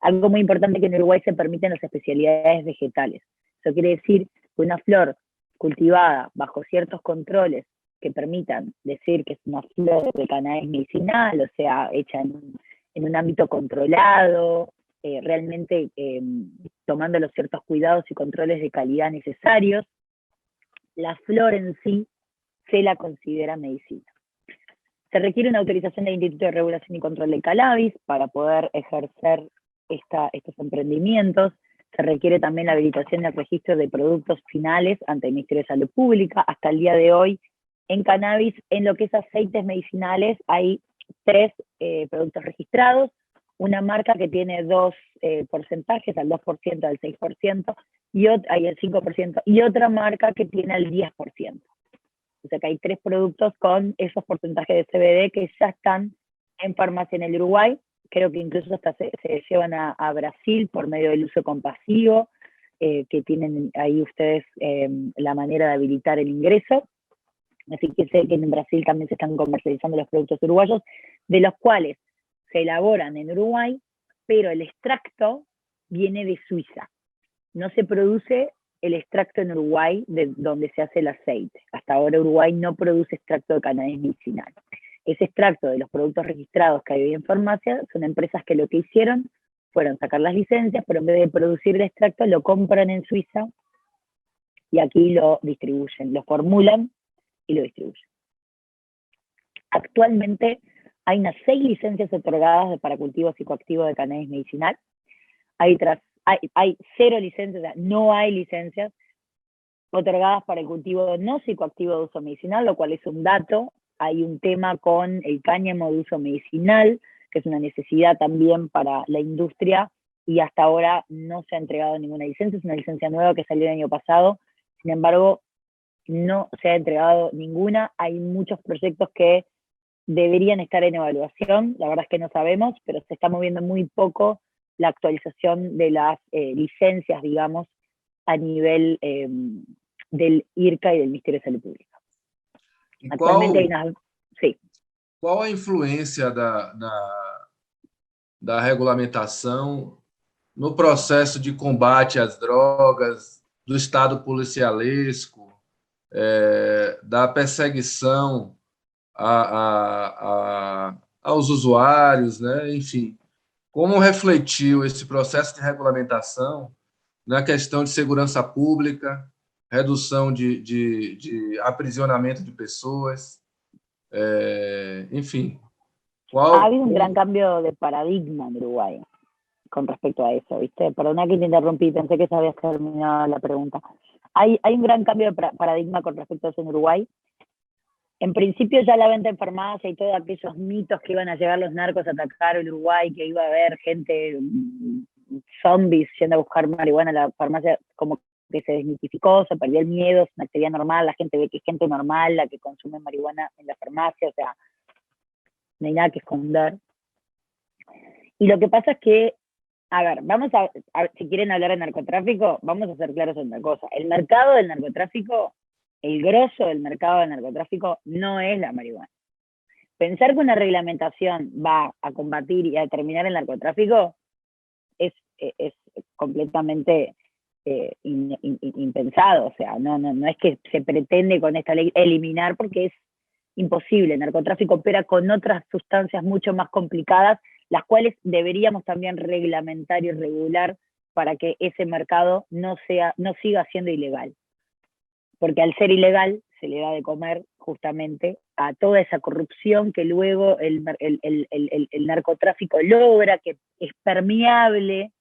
Algo muy importante, que en Uruguay se permiten las especialidades vegetales. Eso quiere decir que una flor cultivada bajo ciertos controles que permitan decir que es una flor de cannabis medicinal, o sea, hecha en un ámbito controlado, realmente tomando los ciertos cuidados y controles de calidad necesarios, la flor en sí se la considera medicina. Se requiere una autorización del Instituto de Regulación y Control del Cannabis para poder ejercer estos emprendimientos. Se requiere también la habilitación y el registro de productos finales ante el Ministerio de Salud Pública. Hasta el día de hoy, en cannabis, en lo que es aceites medicinales, hay 3 productos registrados, una marca que tiene 2 porcentajes, al 2%, al 6%, y el 5%, y otra marca que tiene el 10%. O sea que hay 3 productos con esos porcentajes de CBD que ya están en farmacia en el Uruguay. Creo que incluso hasta se llevan a Brasil por medio del uso compasivo, que tienen ahí ustedes la manera de habilitar el ingreso. Así que sé que en Brasil también se están comercializando los productos uruguayos, de los cuales se elaboran en Uruguay, pero el extracto viene de Suiza. No se produce el extracto en Uruguay, de donde se hace el aceite. Hasta ahora Uruguay no produce extracto de cannabis medicinal. Ese extracto de los productos registrados que hay hoy en farmacia son empresas que lo que hicieron fueron sacar las licencias, pero en vez de producir el extracto lo compran en Suiza y aquí lo distribuyen, lo formulan y lo distribuyen. Actualmente hay unas 6 licencias otorgadas para cultivo psicoactivo de cannabis medicinal. Hay 0 licencias, o sea, no hay licencias otorgadas para el cultivo no psicoactivo de uso medicinal, lo cual es un dato. Hay un tema con el cáñamo de uso medicinal, que es una necesidad también para la industria, y hasta ahora no se ha entregado ninguna licencia. Es una licencia nueva que salió el año pasado, sin embargo, no se ha entregado ninguna. Hay muchos proyectos que deberían estar en evaluación, la verdad es que no sabemos, pero se está moviendo muy poco la actualización de las licencias, digamos, a nivel del IRCA y del Ministerio de Salud Pública. Actualmente sí. Qual a influência da regulamentação no processo de combate às drogas, do Estado policialesco, da perseguição aos usuários, né? Enfim, como refletiu esse processo de regulamentação na questão de segurança pública, redução de aprisionamento de pessoas, enfim. Ha habido un gran cambio de paradigma en Uruguay con respecto a eso, ¿viste? Perdona que te interrumpí, pensé que se había terminado la pregunta. Hay un gran cambio de paradigma con respecto a eso en Uruguay. En principio ya la venta en farmacia y todos aquellos mitos que iban a llegar los narcos a atacar el Uruguay, que iba a haber gente, zombies yendo a buscar marihuana a la farmacia, como que se desmitificó, se perdió el miedo, es una actividad normal, la gente ve que es gente normal la que consume marihuana en la farmacia, o sea, no hay nada que esconder. Y lo que pasa es que, a ver, si quieren hablar de narcotráfico, vamos a ser claros en una cosa. El mercado del narcotráfico, el grosso del mercado del narcotráfico no es la marihuana. Pensar que una reglamentación va a combatir y a determinar el narcotráfico es completamente impensado. O sea, no es que se pretende con esta ley eliminar, porque es imposible. El narcotráfico opera con otras sustancias mucho más complicadas, las cuales deberíamos también reglamentar y regular para que ese mercado no siga siendo ilegal. Porque al ser ilegal se le da de comer justamente a toda esa corrupción que luego el narcotráfico logra, que es permeable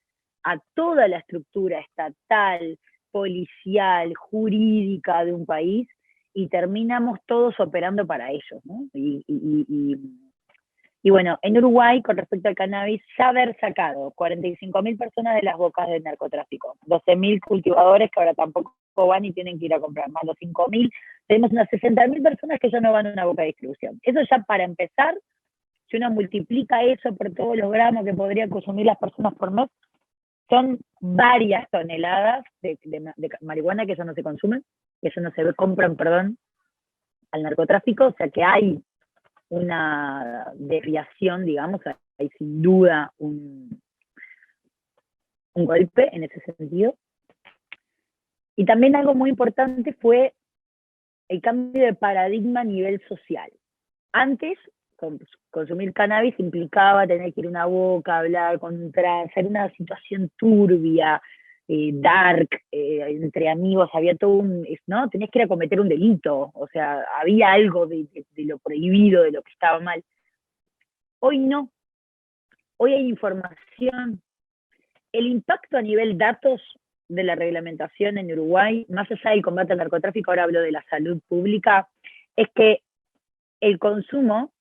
a toda la estructura estatal, policial, jurídica de un país, y terminamos todos operando para ellos, ¿no? Y bueno, en Uruguay, con respecto al cannabis, ya haber sacado 45.000 personas de las bocas del narcotráfico, 12.000 cultivadores que ahora tampoco van y tienen que ir a comprar, más los 5.000, tenemos unas 60.000 personas que ya no van a una boca de distribución. Eso ya para empezar, si uno multiplica eso por todos los gramos que podrían consumir las personas por mes, son varias toneladas de marihuana que ya no se consumen, que ya no se compran, al narcotráfico, o sea que hay una desviación, digamos, hay sin duda un golpe en ese sentido. Y también algo muy importante fue el cambio de paradigma a nivel social. Antes, consumir cannabis implicaba tener que ir a una boca, hablar con hacer una situación turbia, dark, entre amigos, había todo ¿no? Tenías que ir a cometer un delito, o sea, había algo de lo prohibido, de lo que estaba mal. Hoy no, hoy hay información. El impacto a nivel datos de la reglamentación en Uruguay, más allá del combate al narcotráfico, ahora hablo de la salud pública, es que el consumo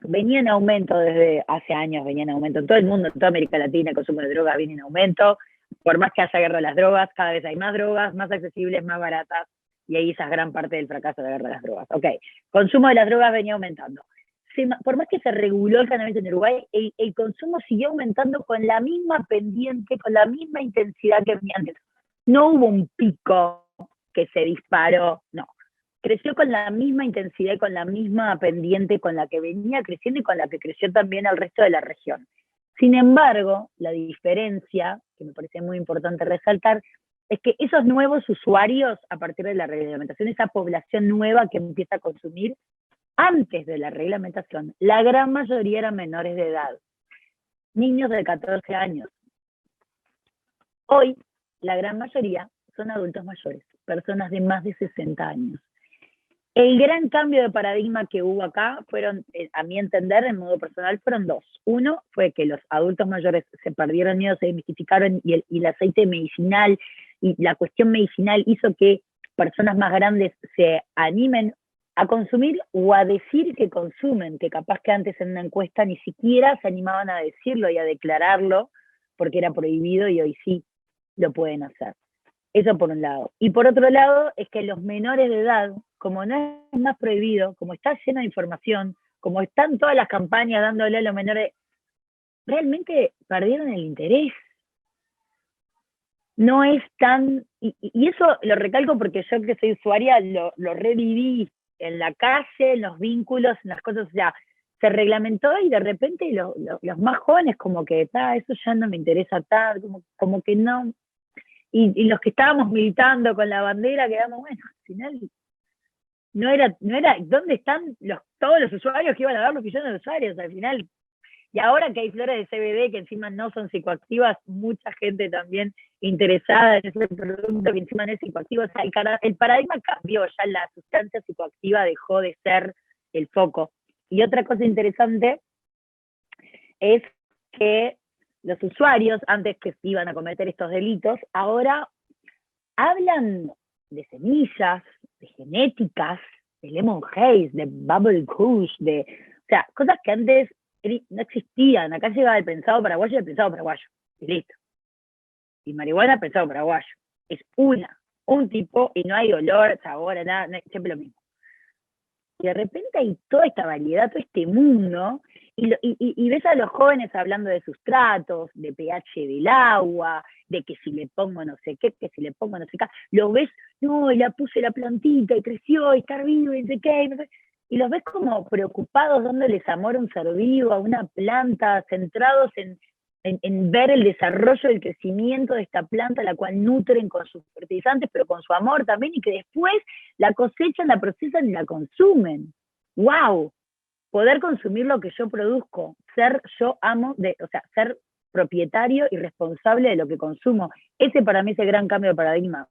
venía en aumento desde hace años, venía en aumento en todo el mundo, en toda América Latina, el consumo de drogas viene en aumento, por más que haya guerra de las drogas, cada vez hay más drogas, más accesibles, más baratas, y ahí esa es gran parte del fracaso de la guerra de las drogas. Ok, consumo de las drogas venía aumentando. Por más que se reguló el cannabis en Uruguay, el consumo siguió aumentando con la misma pendiente, con la misma intensidad que venía antes. No hubo un pico que se disparó, no. Creció con la misma intensidad y con la misma pendiente con la que venía creciendo y con la que creció también al resto de la región. Sin embargo, la diferencia, que me parece muy importante resaltar, es que esos nuevos usuarios, a partir de la reglamentación, esa población nueva que empieza a consumir, antes de la reglamentación, la gran mayoría eran menores de edad, niños de 14 años. Hoy, la gran mayoría son adultos mayores, personas de más de 60 años. El gran cambio de paradigma que hubo acá fueron, a mi entender, en modo personal, fueron dos. Uno fue que los adultos mayores se perdieron miedo, se desmitificaron y el aceite medicinal y la cuestión medicinal hizo que personas más grandes se animen a consumir o a decir que consumen, que capaz que antes en una encuesta ni siquiera se animaban a decirlo y a declararlo porque era prohibido y hoy sí lo pueden hacer. Eso por un lado. Y por otro lado es que los menores de edad, como no es más prohibido, como está lleno de información, como están todas las campañas dándole a los menores, realmente perdieron el interés. No es tan... Y eso lo recalco porque yo que soy usuaria lo reviví en la calle, en los vínculos, en las cosas, o sea, se reglamentó y de repente los más jóvenes como que, eso ya no me interesa tanto, como que no... Y los que estábamos militando con la bandera quedamos, bueno, al final no era, ¿dónde están todos los usuarios que iban a dar los millones de usuarios al final? Y ahora que hay flores de CBD que encima no son psicoactivas, mucha gente también interesada en ese producto que encima no es psicoactivo, o sea, el paradigma cambió, ya la sustancia psicoactiva dejó de ser el foco. Y otra cosa interesante es que los usuarios, antes que iban a cometer estos delitos, ahora hablan de semillas, de genéticas, Lemon Haze, de Bubble Kush, o sea, cosas que antes no existían. Acá llegaba el prensado paraguayo y el prensado paraguayo, y listo. Y marihuana, prensado paraguayo. Es un tipo, y no hay olor, sabor, nada, siempre lo mismo. Y de repente hay toda esta variedad, todo este mundo, y ves a los jóvenes hablando de sustratos, de pH del agua, de que si le pongo no sé qué, que si le pongo no sé qué, los ves, no, y la puse la plantita, y creció, y está vivo, y no sé qué, no sé, y los ves como preocupados, dándoles amor a un ser vivo, a una planta, centrados en ver el desarrollo, el crecimiento de esta planta, la cual nutren con sus fertilizantes, pero con su amor también, y que después la cosechan, la procesan y la consumen. ¡Wow! Poder consumir lo que yo produzco, ser yo amo, o sea, ser propietario y responsable de lo que consumo. Ese para mí es el gran cambio de paradigma,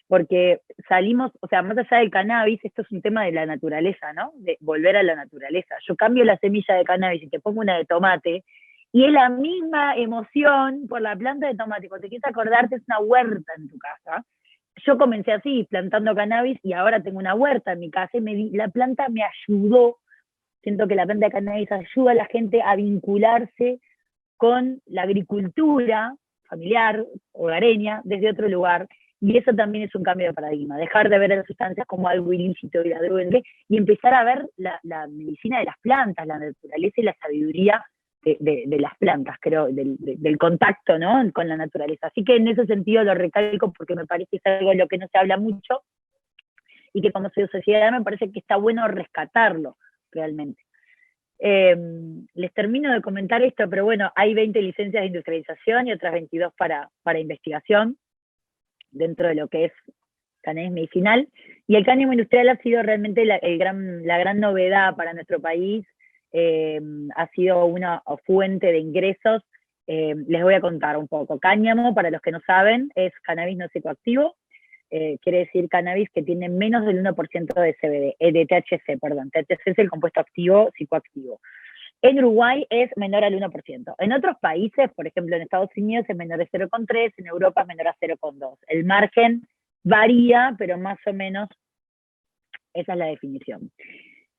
porque salimos, o sea, más allá del cannabis, esto es un tema de la naturaleza, ¿no? De volver a la naturaleza. Yo cambio la semilla de cannabis y te pongo una de tomate, y es la misma emoción por la planta de tomate. Cuando te quieres acordarte, es una huerta en tu casa. Yo comencé así, plantando cannabis, y ahora tengo una huerta en mi casa, y la planta me ayudó. Siento que la planta de cannabis ayuda a la gente a vincularse con la agricultura familiar, hogareña, desde otro lugar. Y eso también es un cambio de paradigma. Dejar de ver a las sustancias como algo ilícito y la droga, y empezar a ver la medicina de las plantas, la naturaleza y la sabiduría de las plantas, creo, del contacto, ¿no?, con la naturaleza. Así que en ese sentido lo recalco porque me parece que es algo de lo que no se habla mucho y que como sociedad me parece que está bueno rescatarlo realmente. Les termino de comentar esto, pero bueno, hay 20 licencias de industrialización y otras 22 para investigación dentro de lo que es cannabis medicinal, y el cáñamo industrial ha sido realmente la gran novedad para nuestro país. Ha sido una fuente de ingresos. Les voy a contar un poco. Cáñamo, para los que no saben, es cannabis no psicoactivo. Quiere decir cannabis que tiene menos del 1% de CBD, de THC, perdón. THC es el compuesto activo psicoactivo. En Uruguay es menor al 1%. En otros países, por ejemplo en Estados Unidos, es menor de 0,3, en Europa es menor a 0,2. El margen varía, pero más o menos esa es la definición.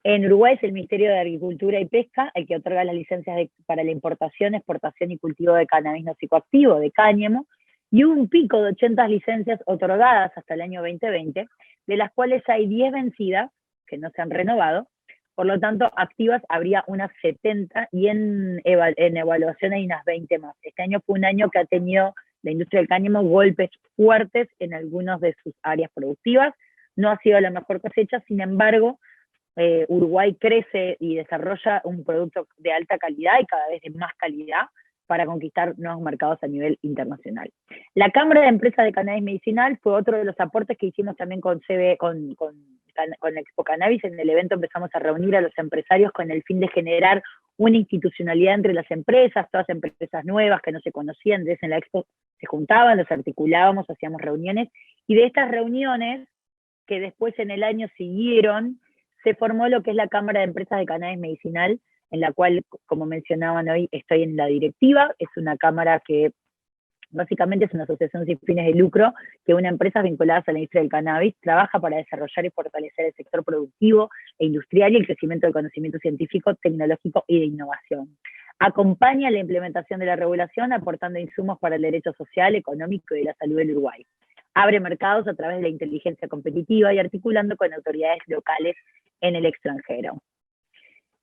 En Uruguay es el Ministerio de Agricultura y Pesca el que otorga las licencias para la importación, exportación y cultivo de cannabis no psicoactivo, de cáñamo, y hubo un pico de 80 licencias otorgadas hasta el año 2020, de las cuales hay 10 vencidas, que no se han renovado. Por lo tanto, activas habría unas 70, y en evaluación hay unas 20 más. Este año fue un año que ha tenido la industria del cáñamo golpes fuertes en algunas de sus áreas productivas. No ha sido la mejor cosecha, sin embargo, Uruguay crece y desarrolla un producto de alta calidad y cada vez de más calidad para conquistar nuevos mercados a nivel internacional. La Cámara de Empresas de Cannabis Medicinal fue otro de los aportes que hicimos también con Expo Cannabis. En el evento empezamos a reunir a los empresarios con el fin de generar una institucionalidad entre las empresas, todas empresas nuevas que no se conocían. Entonces en la Expo se juntaban, los articulábamos, hacíamos reuniones, y de estas reuniones, que después en el año siguieron, se formó lo que es la Cámara de Empresas de Cannabis Medicinal, en la cual, como mencionaban hoy, estoy en la directiva. Es una cámara que básicamente es una asociación sin fines de lucro, que una empresa vinculada a la industria del cannabis trabaja para desarrollar y fortalecer el sector productivo e industrial y el crecimiento del conocimiento científico, tecnológico y de innovación. Acompaña la implementación de la regulación, aportando insumos para el derecho social, económico y de la salud del Uruguay. Abre mercados a través de la inteligencia competitiva y articulando con autoridades locales en el extranjero.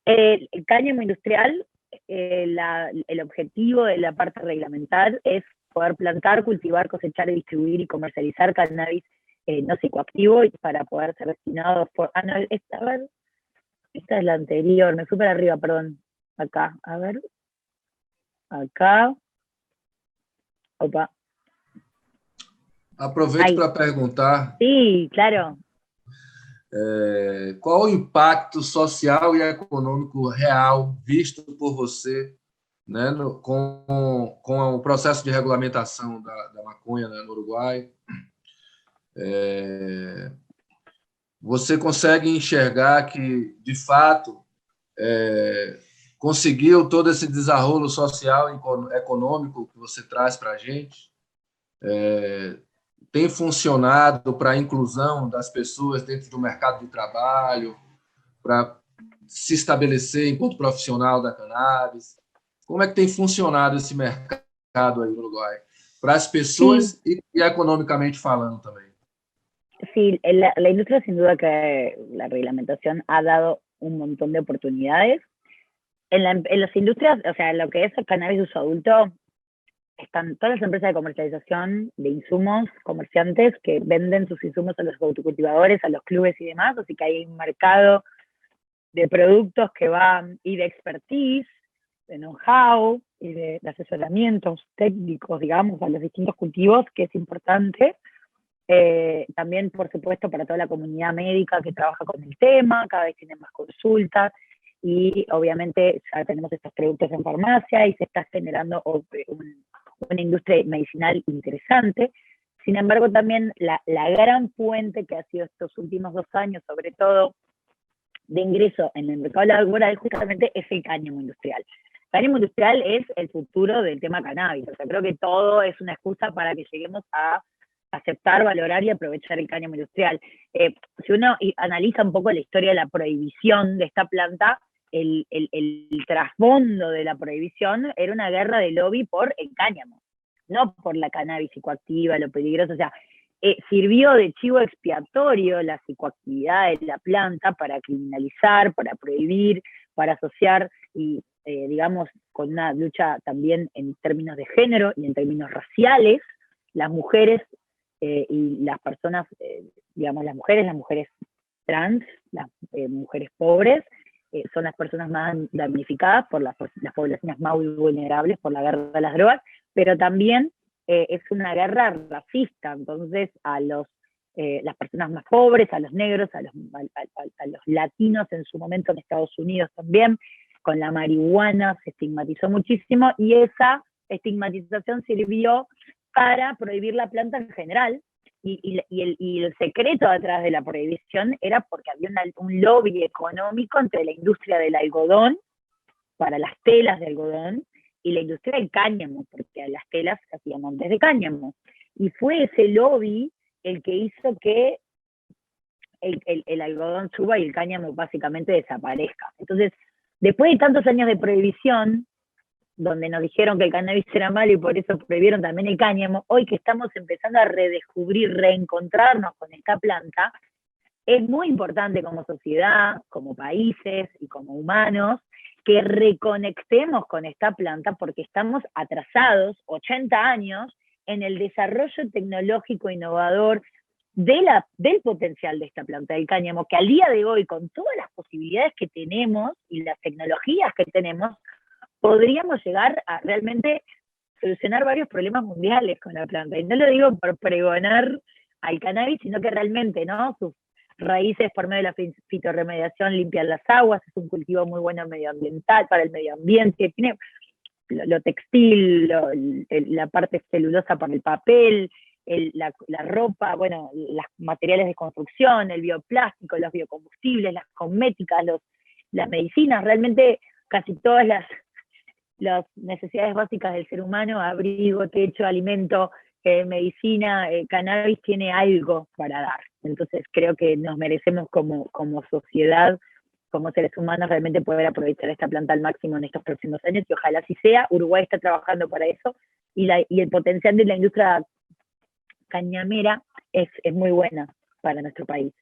El cáñamo industrial, el objetivo de la parte reglamentar es poder plantar, cultivar, cosechar, distribuir y comercializar cannabis no psicoactivo para poder ser destinado por... Ah, no, a ver, esta es la anterior, me fui para arriba, perdón. Acá, a ver. Acá. Opa. Aproveito para perguntar. Sí, claro. Qual o impacto social e econômico real visto por você, né, com o processo de regulamentação da maconha, né, no Uruguai? Você consegue enxergar que, de fato, conseguiu todo esse desarrollo social e econômico que você traz para a gente? Tem funcionado para a inclusão das pessoas dentro do mercado de trabalho? para se estabelecer enquanto profissional da cannabis? Como é que tem funcionado esse mercado aí no Uruguai? Para as pessoas y económicamente falando también. Sí, la industria sin duda que la reglamentación ha dado un montón de oportunidades. En las industrias, o sea, lo que es el cannabis de uso adulto, están todas las empresas de comercialización de insumos, comerciantes que venden sus insumos a los autocultivadores, a los clubes y demás, así que hay un mercado de productos que van, y de expertise, de know-how, y de asesoramientos técnicos, digamos, a los distintos cultivos, que es importante. También, por supuesto, para toda la comunidad médica que trabaja con el tema, cada vez tienen más consultas, y obviamente ya tenemos estos productos en farmacia, y se está generando una industria medicinal interesante. Sin embargo, también la gran fuente que ha sido estos últimos 2 años, sobre todo, de ingreso en el mercado laboral, justamente es el cáñamo industrial. El cáñamo industrial es el futuro del tema cannabis. O sea, creo que todo es una excusa para que lleguemos a aceptar, valorar y aprovechar el cáñamo industrial. Si uno analiza un poco la historia de la prohibición de esta planta, el trasfondo de la prohibición era una guerra de lobby por el cáñamo, no por la cannabis psicoactiva, lo peligroso. O sea, sirvió de chivo expiatorio la psicoactividad de la planta para criminalizar, para prohibir, para asociar, y digamos, con una lucha también en términos de género y en términos raciales. Las mujeres y las personas, digamos, las mujeres trans, las mujeres pobres, son las personas más damnificadas por las poblaciones más vulnerables por la guerra de las drogas, pero también es una guerra racista. Entonces a las personas más pobres, a los negros, a los latinos en su momento en Estados Unidos también, con la marihuana se estigmatizó muchísimo, y esa estigmatización sirvió para prohibir la planta en general, y el secreto detrás de la prohibición era porque había un lobby económico entre la industria del algodón, para las telas de algodón, y la industria del cáñamo, porque las telas se hacían montes de cáñamo. Y fue ese lobby el que hizo que el algodón suba y el cáñamo básicamente desaparezca. Entonces, después de tantos años de prohibición, donde nos dijeron que el cannabis era malo y por eso prohibieron también el cáñamo, hoy que estamos empezando a redescubrir, reencontrarnos con esta planta, es muy importante como sociedad, como países y como humanos, que reconectemos con esta planta, porque estamos atrasados 80 años en el desarrollo tecnológico innovador del potencial de esta planta del cáñamo, que al día de hoy, con todas las posibilidades que tenemos y las tecnologías que tenemos, podríamos llegar a realmente solucionar varios problemas mundiales con la planta. Y no lo digo por pregonar al cannabis, sino que realmente, ¿no? Sus raíces, por medio de la fitorremediación, limpian las aguas, es un cultivo muy bueno medioambiental, para el medio ambiente, tiene lo textil, la parte celulosa para el papel, la ropa, bueno, los materiales de construcción, el bioplástico, los biocombustibles, las cosméticas, las medicinas, realmente casi todas las necesidades básicas del ser humano, abrigo, techo, alimento, medicina, cannabis tiene algo para dar. Entonces creo que nos merecemos como sociedad, como seres humanos, realmente poder aprovechar esta planta al máximo en estos próximos años, y ojalá así sea. Uruguay está trabajando para eso, y el potencial de la industria cañamera es muy buena para nuestro país.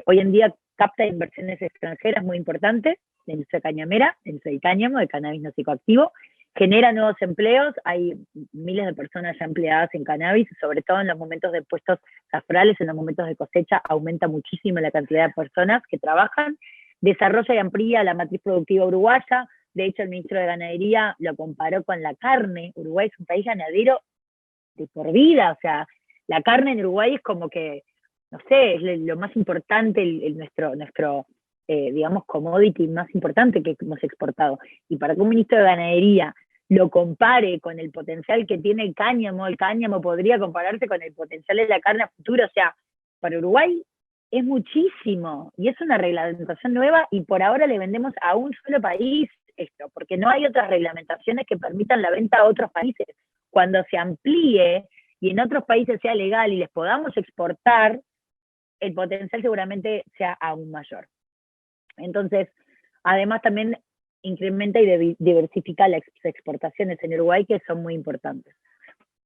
Hoy en día capta inversiones extranjeras muy importantes, la industria cañamera, la industria del cáñamo, de cannabis no psicoactivo, genera nuevos empleos, hay miles de personas ya empleadas en cannabis, sobre todo en los momentos de puestos zafrales, en los momentos de cosecha, aumenta muchísimo la cantidad de personas que trabajan, desarrolla y amplía la matriz productiva uruguaya. De hecho, el ministro de Ganadería lo comparó con la carne. Uruguay es un país ganadero de por vida, o sea, la carne en Uruguay es como que, no sé, es lo más importante, nuestro digamos, commodity más importante que hemos exportado. Y para que un ministro de Ganadería lo compare con el potencial que tiene el cáñamo podría compararse con el potencial de la carne a futuro. O sea, para Uruguay es muchísimo, y es una reglamentación nueva, y por ahora le vendemos a un solo país esto, porque no hay otras reglamentaciones que permitan la venta a otros países. Cuando se amplíe y en otros países sea legal y les podamos exportar, el potencial seguramente sea aún mayor. Entonces, además también incrementa y diversifica las exportaciones en Uruguay, que son muy importantes.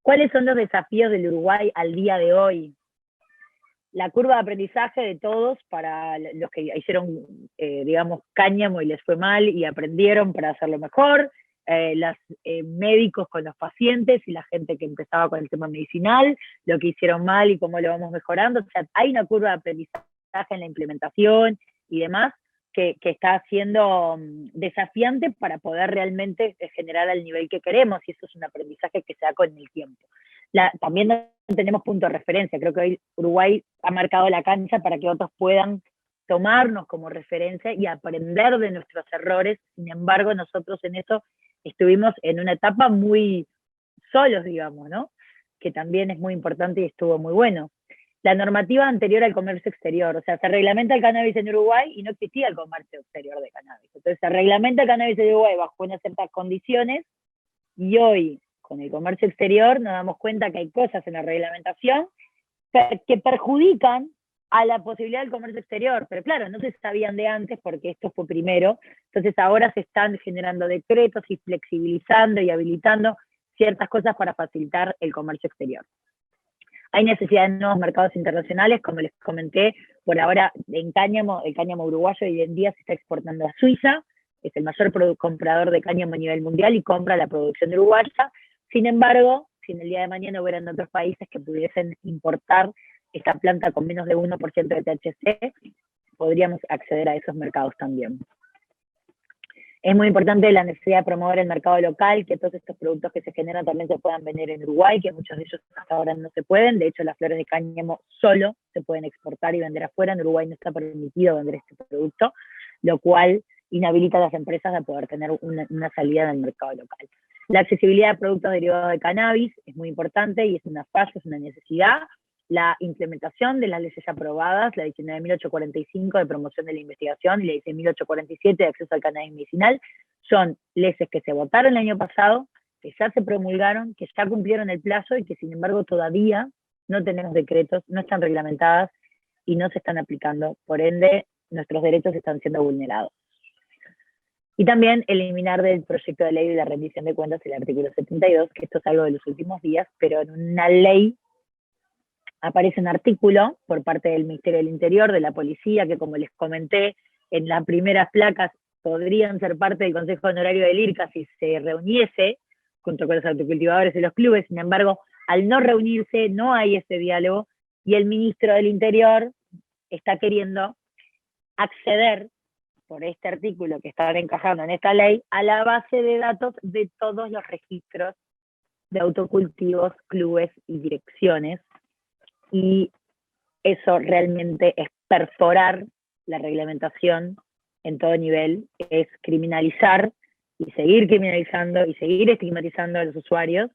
¿Cuáles son los desafíos del Uruguay al día de hoy? La curva de aprendizaje de todos, para los que hicieron, digamos, cáñamo y les fue mal y aprendieron para hacerlo mejor, los médicos con los pacientes y la gente que empezaba con el tema medicinal, lo que hicieron mal y cómo lo vamos mejorando. O sea, hay una curva de aprendizaje en la implementación y demás que está siendo desafiante para poder realmente generar al nivel que queremos, y eso es un aprendizaje que se da con el tiempo. También no tenemos punto de referencia, creo que hoy Uruguay ha marcado la cancha para que otros puedan tomarnos como referencia y aprender de nuestros errores. Sin embargo, nosotros en eso estuvimos en una etapa muy solos, digamos, ¿no? Que también es muy importante y estuvo muy bueno. La normativa anterior al comercio exterior, o sea, se reglamenta el cannabis en Uruguay y no existía el comercio exterior de cannabis. Entonces se reglamenta el cannabis en Uruguay bajo unas ciertas condiciones, y hoy, con el comercio exterior, nos damos cuenta que hay cosas en la reglamentación que perjudican a la posibilidad del comercio exterior, pero claro, no se sabían de antes porque esto fue primero. Entonces ahora se están generando decretos y flexibilizando y habilitando ciertas cosas para facilitar el comercio exterior. Hay necesidad de nuevos mercados internacionales, como les comenté. Por ahora, en cáñamo, el cáñamo uruguayo hoy en día se está exportando a Suiza, es el mayor comprador de cáñamo a nivel mundial y compra la producción uruguaya. Sin embargo, si en el día de mañana hubieran otros países que pudiesen importar esta planta con menos de 1% de THC, podríamos acceder a esos mercados también. Es muy importante la necesidad de promover el mercado local, que todos estos productos que se generan también se puedan vender en Uruguay, que muchos de ellos hasta ahora no se pueden. De hecho, las flores de cáñamo solo se pueden exportar y vender afuera. En Uruguay no está permitido vender este producto, lo cual inhabilita a las empresas a poder tener una salida en el mercado local. La accesibilidad a productos derivados de cannabis es muy importante y es una falla, es una necesidad. La implementación de las leyes aprobadas, la 19.845 de promoción de la investigación y la 16.847 de acceso al cannabis medicinal, son leyes que se votaron el año pasado, que ya se promulgaron, que ya cumplieron el plazo y que sin embargo todavía no tenemos decretos, no están reglamentadas y no se están aplicando. Por ende, nuestros derechos están siendo vulnerados. Y también eliminar del proyecto de ley de la rendición de cuentas el artículo 72, que esto es algo de los últimos días, pero en una ley aparece un artículo por parte del Ministerio del Interior, de la policía, que como les comenté, en las primeras placas podrían ser parte del Consejo Honorario del IRCA si se reuniese junto con los autocultivadores y los clubes. Sin embargo, al no reunirse, no hay ese diálogo, y el ministro del Interior está queriendo acceder, por este artículo que están encajando en esta ley, a la base de datos de todos los registros de autocultivos, clubes y direcciones, y eso realmente es perforar la reglamentación en todo nivel, es criminalizar y seguir criminalizando y seguir estigmatizando a los usuarios,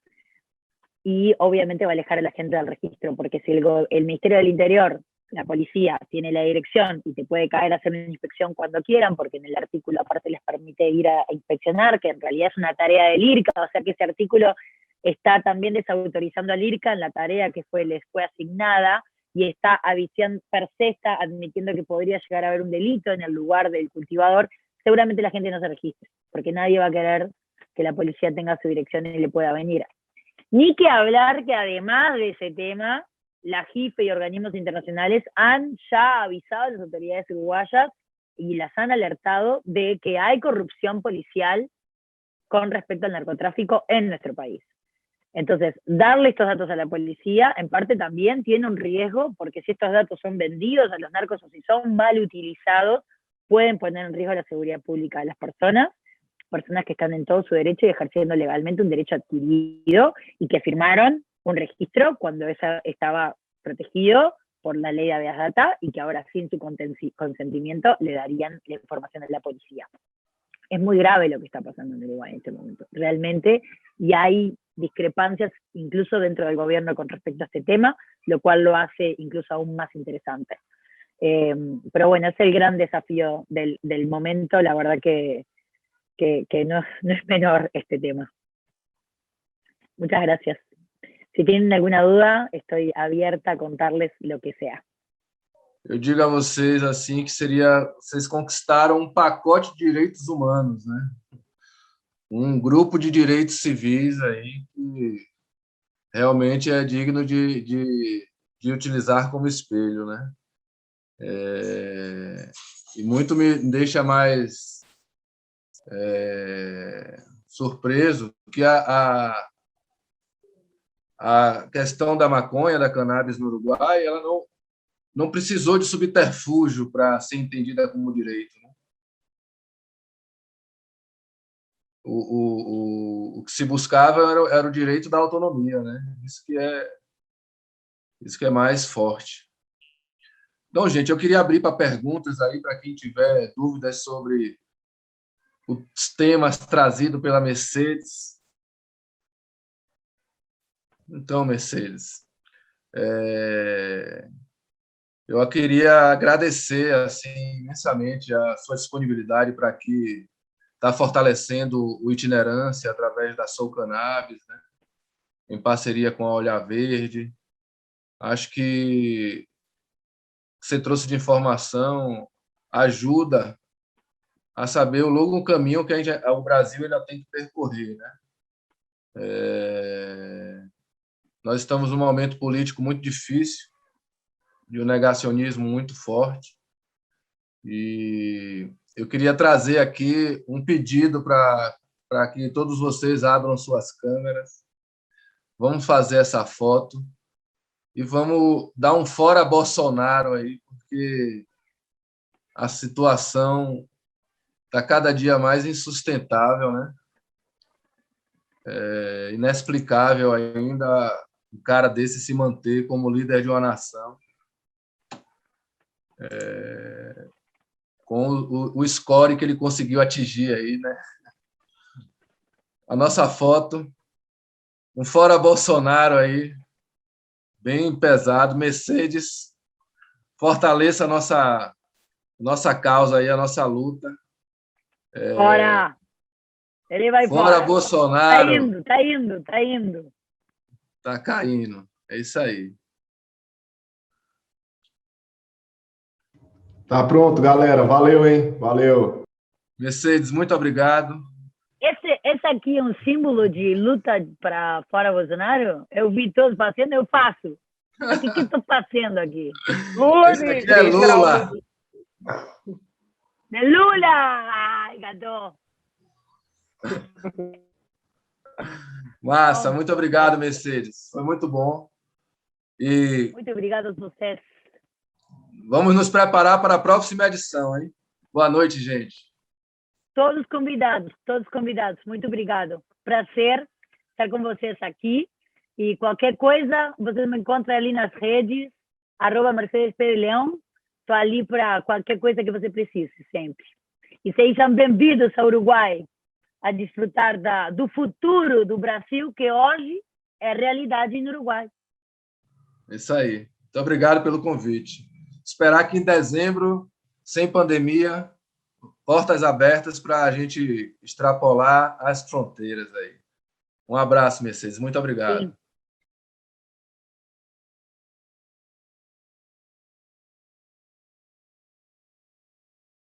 y obviamente va a alejar a la gente del registro, porque si el Ministerio del Interior, la policía, tiene la dirección y te puede caer a hacer una inspección cuando quieran, porque en el artículo aparte les permite ir a inspeccionar, que en realidad es una tarea del IRCA, o sea que ese artículo está también desautorizando al IRCA en la tarea que les fue asignada, y está per se está admitiendo que podría llegar a haber un delito en el lugar del cultivador. Seguramente la gente no se registre, porque nadie va a querer que la policía tenga su dirección y le pueda venir. Ni que hablar que además de ese tema, la JIFE y organismos internacionales han ya avisado a las autoridades uruguayas y las han alertado de que hay corrupción policial con respecto al narcotráfico en nuestro país. Entonces, darle estos datos a la policía, en parte también tiene un riesgo, porque si estos datos son vendidos a los narcos o si son mal utilizados, pueden poner en riesgo la seguridad pública de las personas que están en todo su derecho y ejerciendo legalmente un derecho adquirido, y que firmaron un registro cuando esa estaba protegido por la ley de habeas data, y que ahora sin su consentimiento le darían la información a la policía. Es muy grave lo que está pasando en Uruguay en este momento, realmente, y hay discrepancias incluso dentro del gobierno con respecto a este tema, lo cual lo hace incluso aún más interesante. Pero bueno, es el gran desafío del momento, la verdad que no es menor este tema. Muchas gracias. Si tienen alguna duda, estoy abierta a contarles lo que sea. eu digo a vocês assim que vocês conquistaram um pacote de direitos humanos, né? Um grupo de direitos civis aí que realmente é digno de utilizar como espelho, né? E muito me deixa mais surpreso que a questão da maconha, da cannabis no Uruguai, ela não precisou de subterfúgio para ser entendida como direito, né? O que se buscava era o direito da autonomia, né? Isso que é mais forte. Então, gente, eu queria abrir para perguntas aí, para quem tiver dúvidas sobre os temas trazidos pela Mercedes. Então, Mercedes, eu queria agradecer assim, imensamente a sua disponibilidade para aqui estar fortalecendo o Itinerância através da Soul Cannabis, né? Em parceria com a Olhar Verde. Acho que você trouxe de informação ajuda a saber o longo caminho que o Brasil ainda tem que percorrer, né? Nós estamos num momento político muito difícil, de um negacionismo muito forte, e eu queria trazer aqui um pedido para que todos vocês abram suas câmeras, vamos fazer essa foto e vamos dar um fora Bolsonaro aí, porque a situação está cada dia mais insustentável, né? É inexplicável ainda um cara desse se manter como líder de uma nação, com o score que ele conseguiu atingir aí, né? A nossa foto, um fora Bolsonaro aí, bem pesado. Mercedes, fortaleça a nossa causa aí, a nossa luta. Fora! Ele vai Fora fora. Bolsonaro. Tá indo. Tá caindo. É isso aí. Tá pronto, galera. Valeu, hein? Valeu. Mercedes, muito obrigado. Esse aqui é um símbolo de luta para fora Bolsonaro? Eu vi todos fazendo, eu faço. O que estou fazendo aqui? Esse aqui é Lula. É Lula! Ai, gato. Massa, muito obrigado, Mercedes. Foi muito bom. E muito obrigado a vocês. Vamos nos preparar para a próxima edição, hein? Boa noite, gente. Todos convidados. Muito obrigado. Prazer estar com vocês aqui. E qualquer coisa, vocês me encontram ali nas redes, @MercedesPereLeão. Estou ali para qualquer coisa que você precise, sempre. E sejam bem-vindos ao Uruguai, a desfrutar do futuro do Brasil, que hoje é realidade no Uruguai. Isso aí. Muito obrigado pelo convite. Esperar que em dezembro, sem pandemia, portas abertas para a gente extrapolar as fronteiras aí. Um abraço, Mercedes. Muito obrigado. Sim.